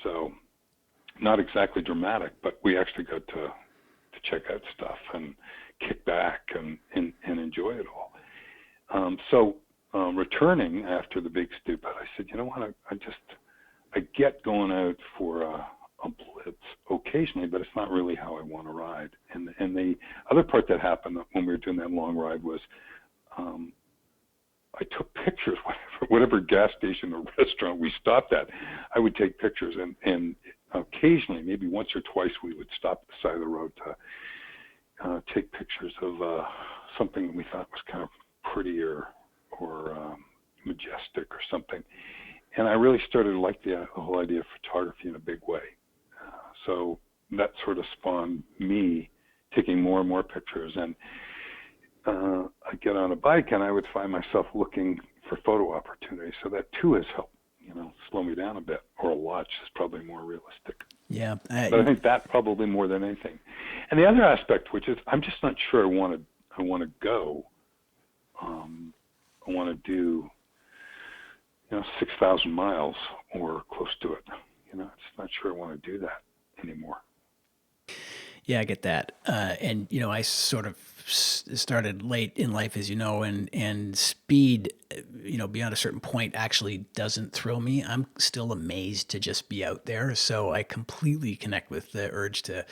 Speaker 2: So not exactly dramatic, but we actually got to check out stuff and kick back and enjoy it all. So returning after the big stupid, I said, you know what, I get going out for a blitz occasionally, but it's not really how I want to ride. And the other part that happened when we were doing that long ride was I took pictures, whatever gas station or restaurant we stopped at, I would take pictures, and occasionally, maybe once or twice, we would stop at the side of the road to take pictures of something that we thought was kind of pretty or majestic or something. And I really started to like the whole idea of photography in a big way. So that sort of spawned me taking more and more pictures. And I'd get on a bike and I would find myself looking for photo opportunities. So that too has helped, you know, slow me down a bit, or a lot is probably more realistic.
Speaker 1: Yeah.
Speaker 2: But I think that probably more than anything. And the other aspect, which is I'm just not sure I want to go. I want to do, you know, 6,000 miles or close to it. You know, I'm just not sure I want to do that anymore.
Speaker 1: Yeah, I get that. And, you know, I sort of started late in life, as you know, and speed, you know, beyond a certain point actually doesn't thrill me. I'm still amazed to just be out there. So I completely connect with the urge to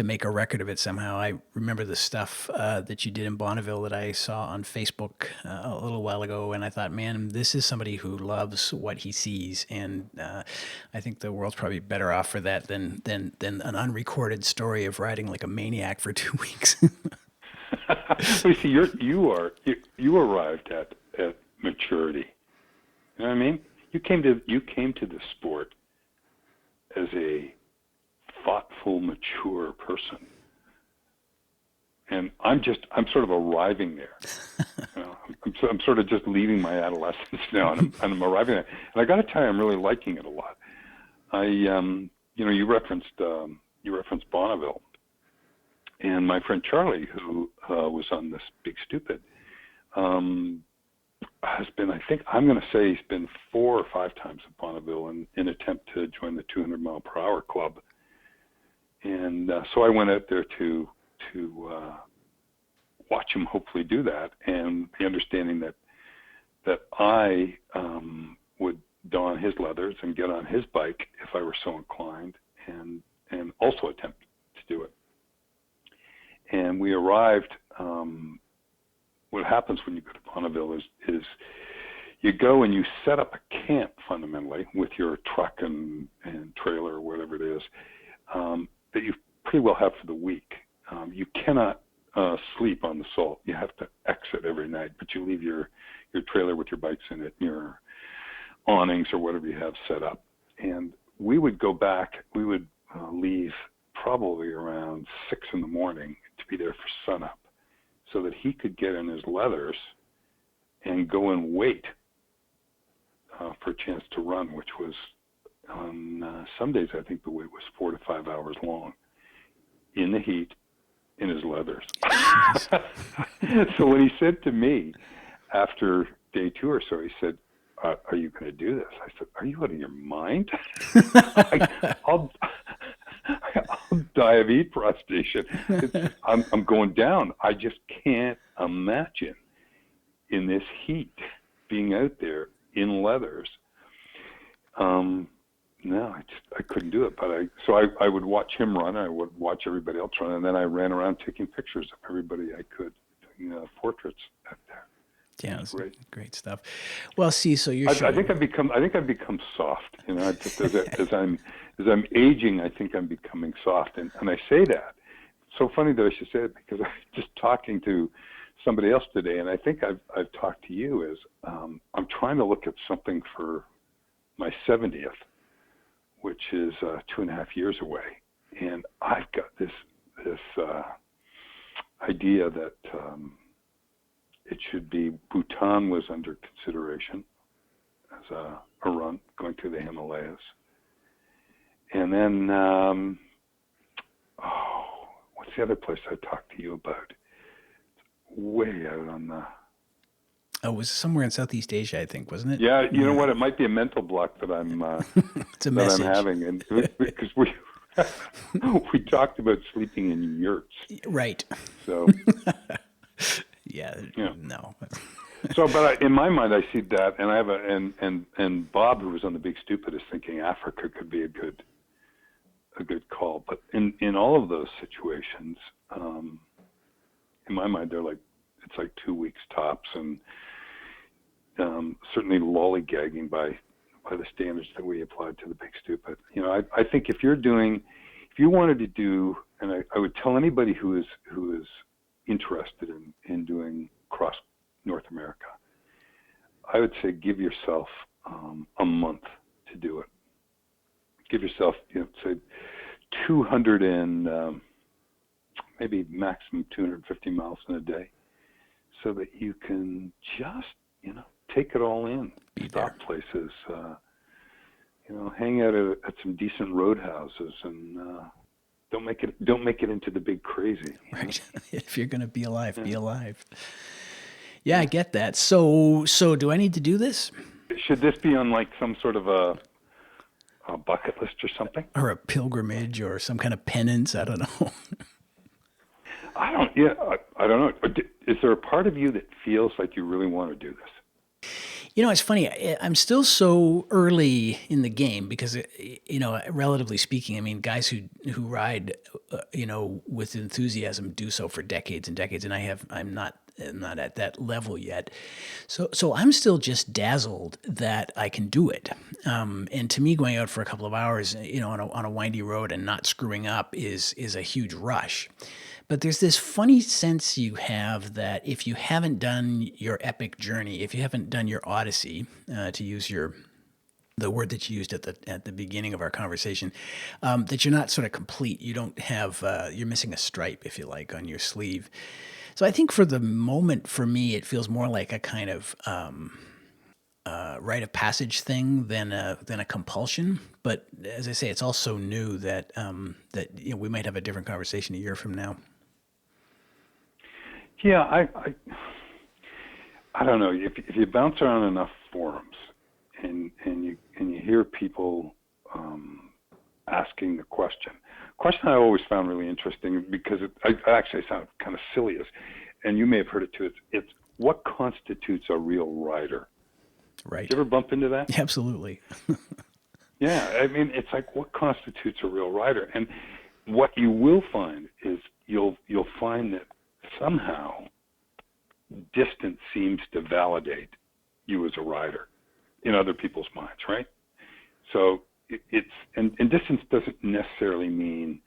Speaker 1: make a record of it somehow. I remember the stuff that you did in Bonneville that I saw on Facebook a little while ago, and I thought, man, this is somebody who loves what he sees, and I think the world's probably better off for that than an unrecorded story of riding like a maniac for 2 weeks.
Speaker 2: You see, you arrived at maturity. You know what I mean? You came to the sport as a thoughtful, mature person, and I'm sort of arriving there. You know, I'm sort of just leaving my adolescence now, and I'm arriving there. And I got to tell you, I'm really liking it a lot. You know, you referenced Bonneville. And my friend Charlie, who was on this big stupid, has been, I think, I'm going to say he's been 4 or 5 times at Bonneville in an attempt to join the 200 mile per hour club. And so I went out there to watch him hopefully do that, and the understanding that I would don his leathers and get on his bike if I were so inclined, and also attempt to do it. And we arrived, what happens when you go to Bonneville is you go and you set up a camp fundamentally with your truck and trailer or whatever it is, that you pretty well have for the week. You cannot sleep on the salt. You have to exit every night, but you leave your trailer with your bikes in it, and your awnings or whatever you have set up. And we would go back. We would leave probably around 6 in the morning to be there for sunup, so that he could get in his leathers and go and wait for a chance to run, which was on some days I think the wait was 4 to 5 hours long in the heat in his leathers. So when he said to me after day 2 or so, he said, "Are you going to do this?" I said, "Are you out of your mind?" I'll die of heat prostration. I'm going down. I just can't imagine in this heat being out there in leathers. No, I couldn't do it. But I would watch him run. I would watch everybody else run, and then I ran around taking pictures of everybody I could, doing portraits out there.
Speaker 1: Yeah, it's great stuff. Well, see, so you're.
Speaker 2: I think I've become soft. Just as I'm aging, I think I'm becoming soft, and I say that. It's so funny that I should say it, because I was just talking to somebody else today, and I think I've talked to you. Is I'm trying to look at something for my 70th, which is 2.5 years away, and I've got this idea that it should be Bhutan was under consideration as a run going through the Himalayas, and then what's the other place I talked to you about? Way out on the.
Speaker 1: Oh, it was somewhere in Southeast Asia, I think, wasn't it?
Speaker 2: Yeah, you know what? It might be a mental block that I'm
Speaker 1: it's a message.
Speaker 2: I'm having, and because we talked about sleeping in yurts,
Speaker 1: right?
Speaker 2: So
Speaker 1: yeah. No.
Speaker 2: So, but in my mind, I see that, and I have and Bob, who was on the Big Stupid, is thinking Africa could be a good call. But in all of those situations, in my mind, it's like 2 weeks tops, and certainly lollygagging by the standards that we applied to the Big Stupid. I think if you wanted to do, and I would tell anybody who is interested in doing cross North America, I would say give yourself a month to do it. Give yourself, say 200 and maybe maximum 250 miles in a day, so that you can just, take it all in. Stop places, hang out at some decent roadhouses, and don't make it into the big crazy.
Speaker 1: Right. If you're going to be alive, be alive. Yeah, I get that. So do I need to do this?
Speaker 2: Should this be on like some sort of a bucket list or something?
Speaker 1: Or a pilgrimage or some kind of penance? I don't know.
Speaker 2: I don't know. Is there a part of you that feels like you really want to do this?
Speaker 1: It's funny. I'm still so early in the game because, relatively speaking, I mean, guys who ride, with enthusiasm do so for decades and decades, and I'm not at that level yet. So I'm still just dazzled that I can do it. And to me, going out for a couple of hours, on a windy road and not screwing up is a huge rush. But there's this funny sense you have that if you haven't done your epic journey, if you haven't done your odyssey, to use the word that you used at the beginning of our conversation, that you're not sort of complete. You don't have you're missing a stripe, if you like, on your sleeve. So I think for the moment, for me, it feels more like a kind of rite of passage thing than a compulsion. But as I say, it's all so new that we might have a different conversation a year from now.
Speaker 2: Yeah, I don't know. If you bounce around enough forums and you hear people asking the question I always found really interesting, because I actually sound kind of silly, and you may have heard it too. It's what constitutes a real rider.
Speaker 1: Right.
Speaker 2: Did you ever bump into that?
Speaker 1: Absolutely.
Speaker 2: Yeah, I mean, it's like, what constitutes a real rider? And what you will find is you'll find that somehow distance seems to validate you as a rider in other people's minds, right? So and distance doesn't necessarily mean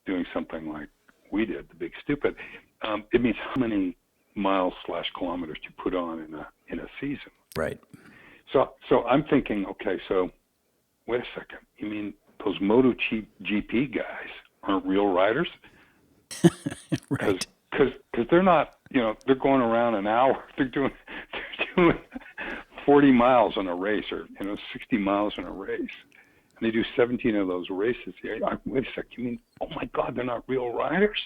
Speaker 2: doing something like we did, the big stupid, it means how many miles / kilometers you put on in a season.
Speaker 1: Right.
Speaker 2: So I'm thinking, okay, so wait a second. You mean those MotoGP guys aren't real riders?
Speaker 1: Right.
Speaker 2: Because they're not, they're going around an hour. They're doing 40 miles on a race, or 60 miles on a race, and they do 17 of those races. Yeah, wait a second. You mean, oh my God, they're not real riders?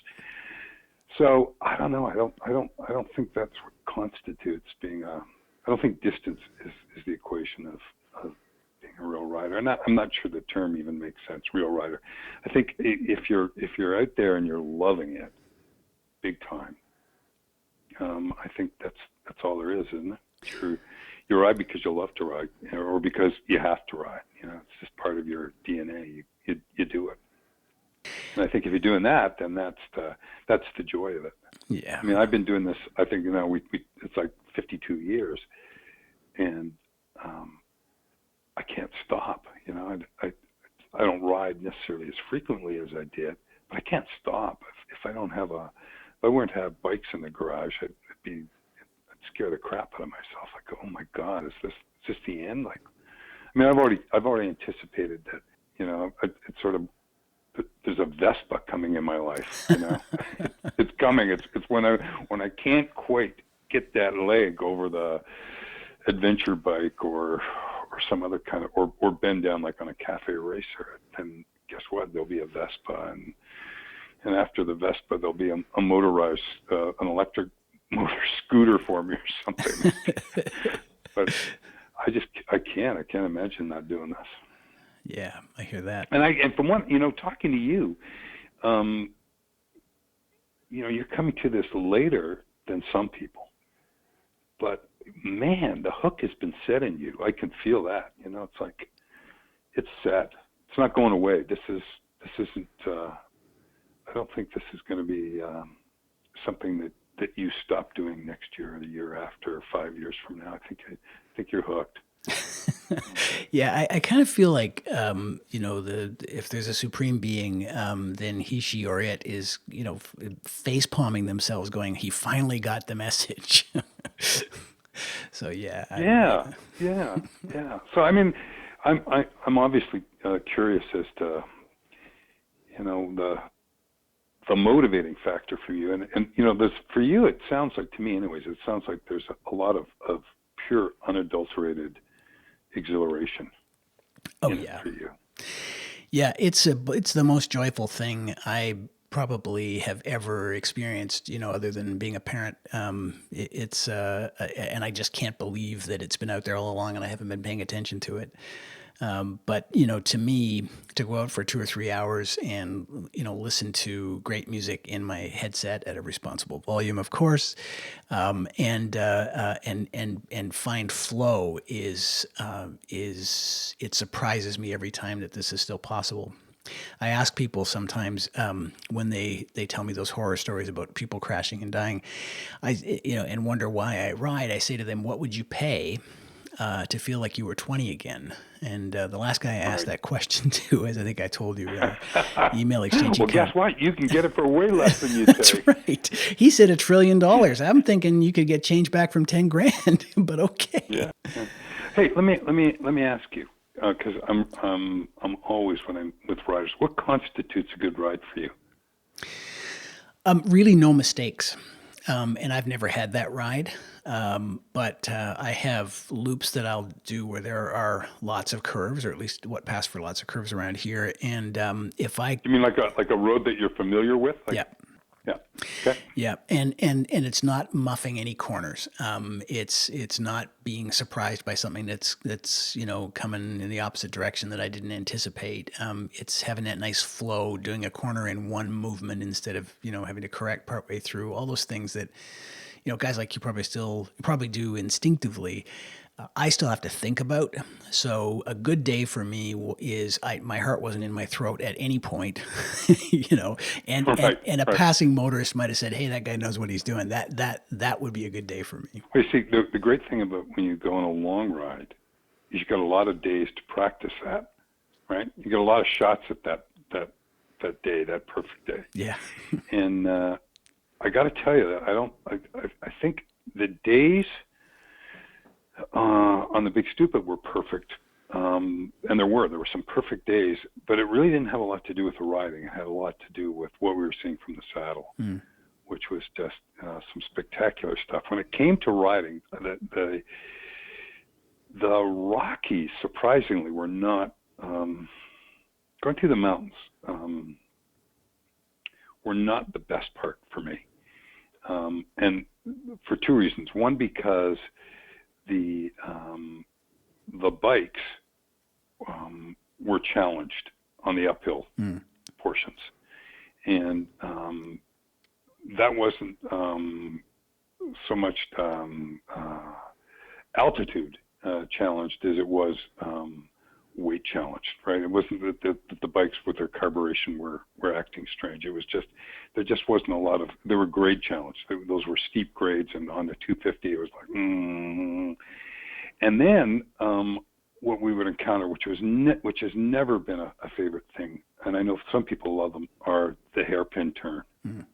Speaker 2: So I don't know. I don't think that's what constitutes being a. I don't think distance is the equation of being a real rider. I'm not sure the term even makes sense. Real rider. I think if you're out there and you're loving it, big time. I think that's all there is, isn't it? You ride because you love to ride, or because you have to ride. It's just part of your DNA. You do it. And I think if you're doing that, then that's the joy of it.
Speaker 1: Yeah.
Speaker 2: I mean, I've been doing this. I think it's like 52 years, and I can't stop. I don't ride necessarily as frequently as I did, but I can't stop. If I don't have if I weren't to have bikes in the garage, I'd scare the crap out of myself. I go, oh my God, is this the end? Like, I mean, I've already anticipated that. It's sort of, there's a Vespa coming in my life. It's coming. It's when I can't quite get that leg over the adventure bike or some other kind of, or bend down like on a cafe racer. And guess what? There'll be a Vespa, and after the Vespa, there'll be a motorized, an electric motor scooter for me or something. But I can't imagine not doing this.
Speaker 1: Yeah, I hear that.
Speaker 2: And from what, talking to you, you're coming to this later than some people, but man, the hook has been set in you. I can feel that, it's like, it's set. It's not going away. This isn't, I don't think this is going to be something that you stop doing next year or the year after or 5 years from now. I think you're hooked.
Speaker 1: Yeah, I kind of feel like, if there's a supreme being, then he, she, or it is, face palming themselves, going, "He finally got the message." So yeah.
Speaker 2: Yeah. So I mean, I'm obviously curious as to, the motivating factor for you, and this for you. It sounds like, to me, anyways, it sounds like there's a lot of pure, unadulterated exhilaration.
Speaker 1: Oh yeah.
Speaker 2: For you.
Speaker 1: Yeah, it's the most joyful thing I probably have ever experienced, other than being a parent. It's and I just can't believe that it's been out there all along and I haven't been paying attention to it. But to me, to go out for 2 or 3 hours and listen to great music in my headset at a responsible volume, of course, and find flow is it surprises me every time that this is still possible. I ask people sometimes, when they tell me those horror stories about people crashing and dying, and wonder why I ride. I say to them, "What would you pay to feel like you were 20 again?" And the last guy I asked that question to, as I think I told you, email exchange.
Speaker 2: Well, guess what? You can get it for way less than you take.
Speaker 1: That's right. He said $1 trillion. I'm thinking you could get change back from 10 grand, but okay.
Speaker 2: Yeah. Hey, let me ask you, because I'm always, when I'm with riders, what constitutes a good ride for you?
Speaker 1: Really, no mistakes. And I've never had that ride. But I have loops that I'll do where there are lots of curves, or at least what pass for lots of curves around here. And if I,
Speaker 2: you mean like a road that you're familiar with?
Speaker 1: Yeah.
Speaker 2: Yeah. Okay.
Speaker 1: Yeah, and it's not muffing any corners. It's not being surprised by something that's coming in the opposite direction that I didn't anticipate. It's having that nice flow, doing a corner in one movement instead of having to correct partway through. All those things that guys like you probably do instinctively. I still have to think about. So a good day for me is my heart wasn't in my throat at any point, and a passing motorist might have said, "Hey, that guy knows what he's doing." That would be a good day for me.
Speaker 2: Well, you see, the great thing about when you go on a long ride is you got a lot of days to practice that, right? You get a lot of shots at that day, that perfect day.
Speaker 1: Yeah.
Speaker 2: And I got to tell you that I think the days on the Big Stupid were perfect. And there were some perfect days, but it really didn't have a lot to do with the riding. It had a lot to do with what we were seeing from the saddle, which was just some spectacular stuff. When it came to riding, the Rockies, surprisingly, were not, going through the mountains, were not the best part for me. And for two reasons. One, because the bikes were challenged on the uphill portions, and that wasn't so much altitude challenged as it was weight challenged, right? It wasn't that the bikes with their carburation were acting strange. It was just, there just wasn't a lot of, there were grade challenged. Those were steep grades, and on the 250 it was like, And then what we would encounter, which has never been a favorite thing, and I know some people love them, are the hairpin turn. You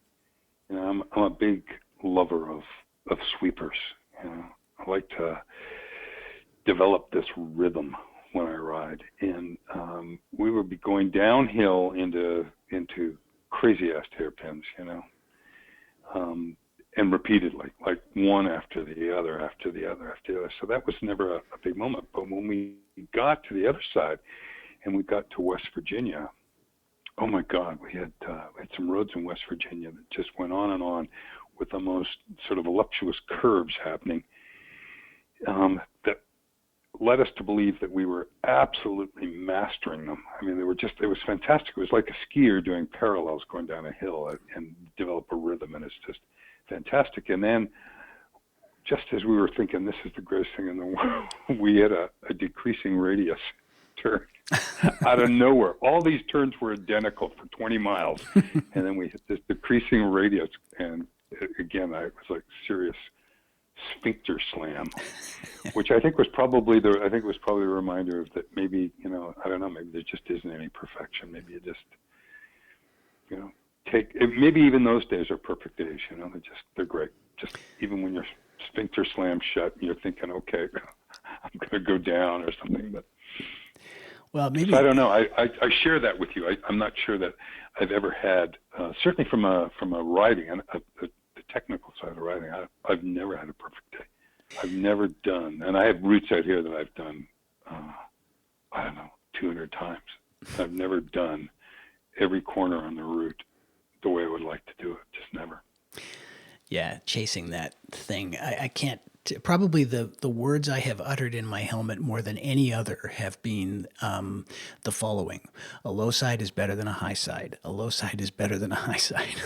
Speaker 2: know, I'm a big lover of sweepers. You know, I like to develop this rhythm when I ride, and we would be going downhill into crazy ass hairpins, you know, and repeatedly, like one after the other, after the other, after the other. So that was never a big moment. But when we got to the other side, and we got to West Virginia, oh my God, we had some roads in West Virginia that just went on and on with the most sort of voluptuous curves happening, that led us to believe that we were absolutely mastering them. I mean, it was fantastic. It was like a skier doing parallels going down a hill and develop a rhythm, and it's just fantastic. And then just as we were thinking, this is the greatest thing in the world, we had a decreasing radius turn out of nowhere. All these turns were identical for 20 miles. And then we hit this decreasing radius. And again, it was like serious sphincter slam, which I think was probably a reminder of that maybe, you know, I don't know, maybe there just isn't any perfection. Maybe you just, you know, maybe even those days are perfect days, you know, they're great. Just even when your sphincter slams shut and you're thinking, okay, I'm going to go down or something. But
Speaker 1: well, maybe
Speaker 2: so I don't know. I share that with you. I'm not sure that I've ever had, certainly from a riding and the technical side of riding, I've never had a perfect day. I've never done, and I have routes out here that I've done, I don't know, 200 times. I've never done every corner on the route the way I would like to do it. Just never.
Speaker 1: Yeah, chasing that thing. I can't. Probably the words I have uttered in my helmet more than any other have been the following: a low side is better than a high side. A low side is better than a high side.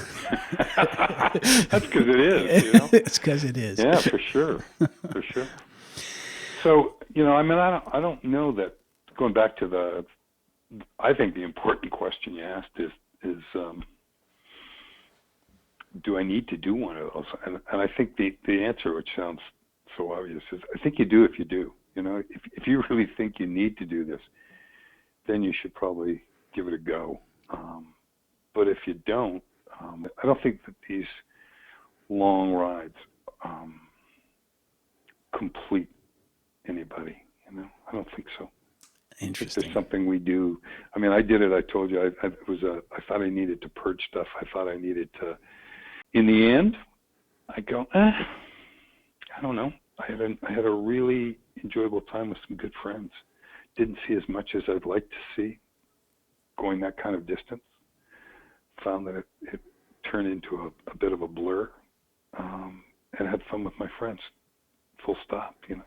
Speaker 2: That's because it is, you know.
Speaker 1: It's because it is.
Speaker 2: Yeah, for sure, for sure. So, you know, I mean, I don't know that. Going back to I think the important question you asked is do I need to do one of those? And I think the answer, which sounds so obvious, is I think you do if you do. You know, if you really think you need to do this, then you should probably give it a go. But if you don't, I don't think that these long rides complete anybody. You know, I don't think so.
Speaker 1: Interesting.
Speaker 2: There's something we do. I mean, I did it. I told you. I thought I needed to purge stuff. I thought I needed to. In the end, I go, I don't know. I had a really enjoyable time with some good friends. Didn't see as much as I'd like to see going that kind of distance. Found that it turned into a bit of a blur, and had fun with my friends. Full stop, you know.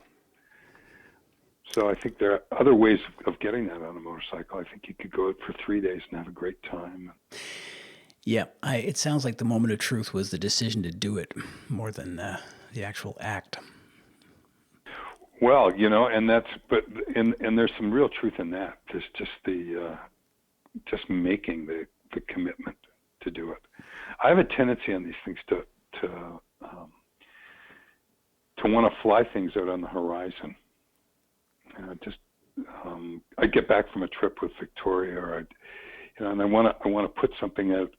Speaker 2: So I think there are other ways of getting that on a motorcycle. I think you could go out for 3 days and have a great time.
Speaker 1: Yeah, it sounds like the moment of truth was the decision to do it more than the actual act.
Speaker 2: Well, you know, and there's some real truth in that. There's just just making the commitment to do it. I have a tendency on these things to want to fly things out on the horizon. I'd get back from a trip with Victoria, or and I want to put something out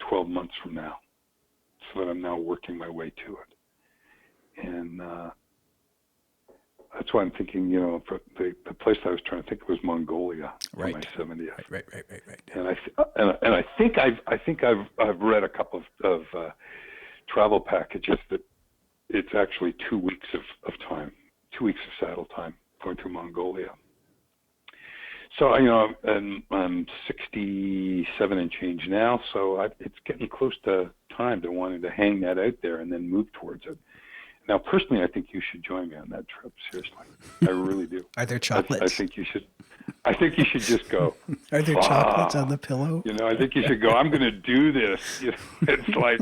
Speaker 2: 12 months from now, so that I'm now working my way to it. And that's why I'm thinking, for the place I was trying to think of was Mongolia for my 70th.
Speaker 1: Right.
Speaker 2: And I think I've read a couple of travel packages that it's actually 2 weeks of time, 2 weeks of saddle time going through Mongolia. So, I'm 67 and change now, so it's getting close to time to wanting to hang that out there and then move towards it. Now, personally, I think you should join me on that trip. Seriously, I really do.
Speaker 1: Are there chocolates?
Speaker 2: I think you should just go.
Speaker 1: Are there chocolates on the pillow?
Speaker 2: I think you should go. I'm going to do this. It's like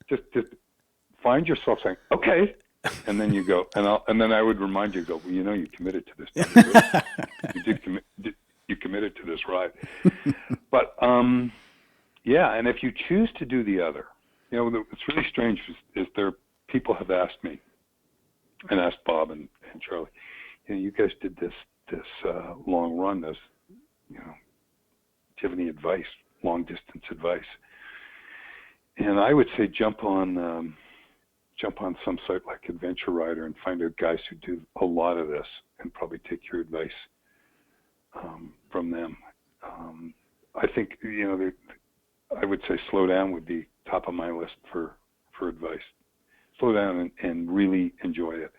Speaker 2: just find yourself saying, okay, and then you go, and then I would remind you, well, you committed to this. You committed to this ride. But yeah, and if you choose to do the other, what's really strange is people have asked me, and asked Bob and Charlie, you guys did this long run. Do you have any advice, long distance advice? And I would say jump on some site like Adventure Rider and find out guys who do a lot of this, and probably take your advice from them. I think I would say slow down would be top of my list for advice. Slow down and really enjoy it.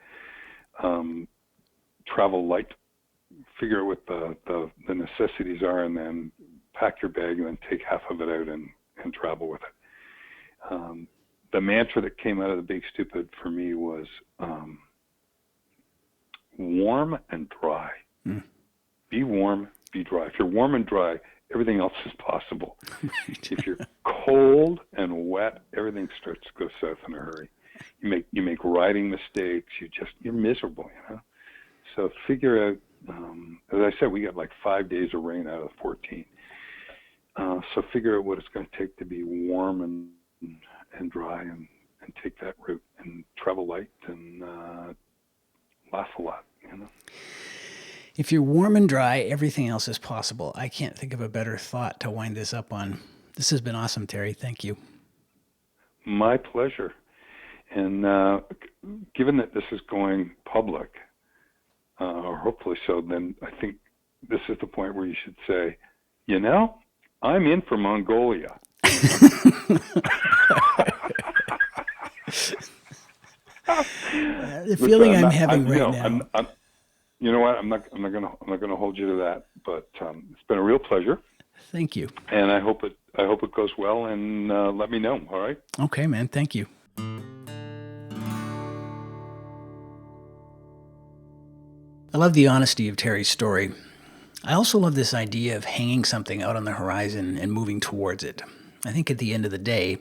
Speaker 2: Travel light. Figure out what the necessities are, and then pack your bag and then take half of it out and travel with it. The mantra that came out of the Big Stupid for me was warm and dry. Mm. Be warm, be dry. If you're warm and dry, everything else is possible. If you're cold and wet, everything starts to go south in a hurry. You make riding mistakes. You're miserable, So figure out. As I said, we got like 5 days of rain out of the 14. So figure out what it's going to take to be warm and dry, and take that route, and travel light, and laugh a lot.
Speaker 1: If you're warm and dry, everything else is possible. I can't think of a better thought to wind this up on. This has been awesome, Terry. Thank you.
Speaker 2: My pleasure. And given that this is going public, or hopefully so, then I think this is the point where you should say, I'm in for Mongolia.
Speaker 1: The feeling I'm having right now.
Speaker 2: You know what? I'm not gonna hold you to that. But it's been a real pleasure.
Speaker 1: Thank you.
Speaker 2: And I hope it goes well. And let me know. All right.
Speaker 1: Okay, man. Thank you. I love the honesty of Terry's story. I also love this idea of hanging something out on the horizon and moving towards it. I think at the end of the day,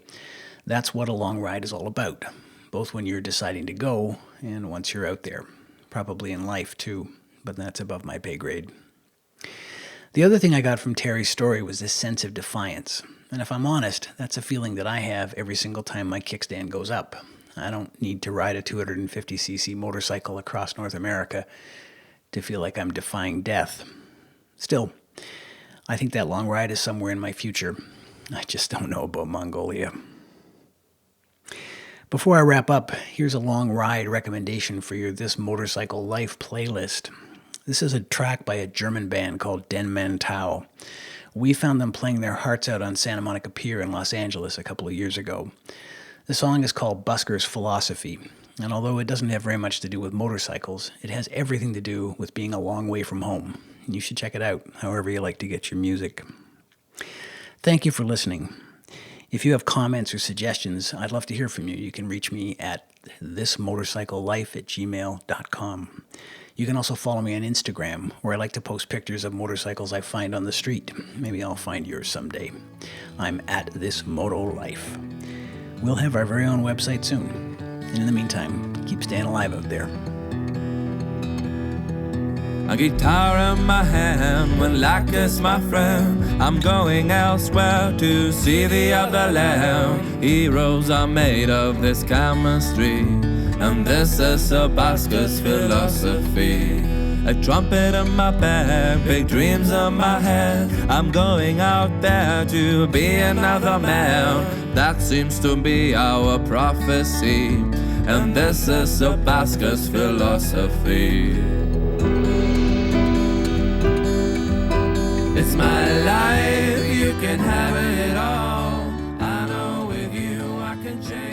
Speaker 1: that's what a long ride is all about, both when you're deciding to go and once you're out there. Probably in life too, but that's above my pay grade. The other thing I got from Terry's story was this sense of defiance. And if I'm honest, that's a feeling that I have every single time my kickstand goes up. I don't need to ride a 250cc motorcycle across North America to feel like I'm defying death. Still, I think that long ride is somewhere in my future. I just don't know about Mongolia. Before I wrap up, here's a long ride recommendation for your This Motorcycle Life playlist. This is a track by a German band called Den Man Tao. We found them playing their hearts out on Santa Monica Pier in Los Angeles a couple of years ago. The song is called Busker's Philosophy, and although it doesn't have very much to do with motorcycles, it has everything to do with being a long way from home. You should check it out, however you like to get your music. Thank you for listening. If you have comments or suggestions, I'd love to hear from you. You can reach me at thismotorcyclelife@gmail.com. You can also follow me on Instagram, where I like to post pictures of motorcycles I find on the street. Maybe I'll find yours someday. I'm at thismotolife. We'll have our very own website soon. And in the meantime, keep staying alive out there.
Speaker 3: A guitar in my hand, when like is my friend, I'm going elsewhere to see the other land. Heroes are made of this chemistry, and this is a Busker's philosophy. a trumpet in my bag, big dreams on my head. I'm going out there to be another man. That seems to be our prophecy, and this is Sebastian's philosophy. It's my life, you can have it all. I know with you I can change.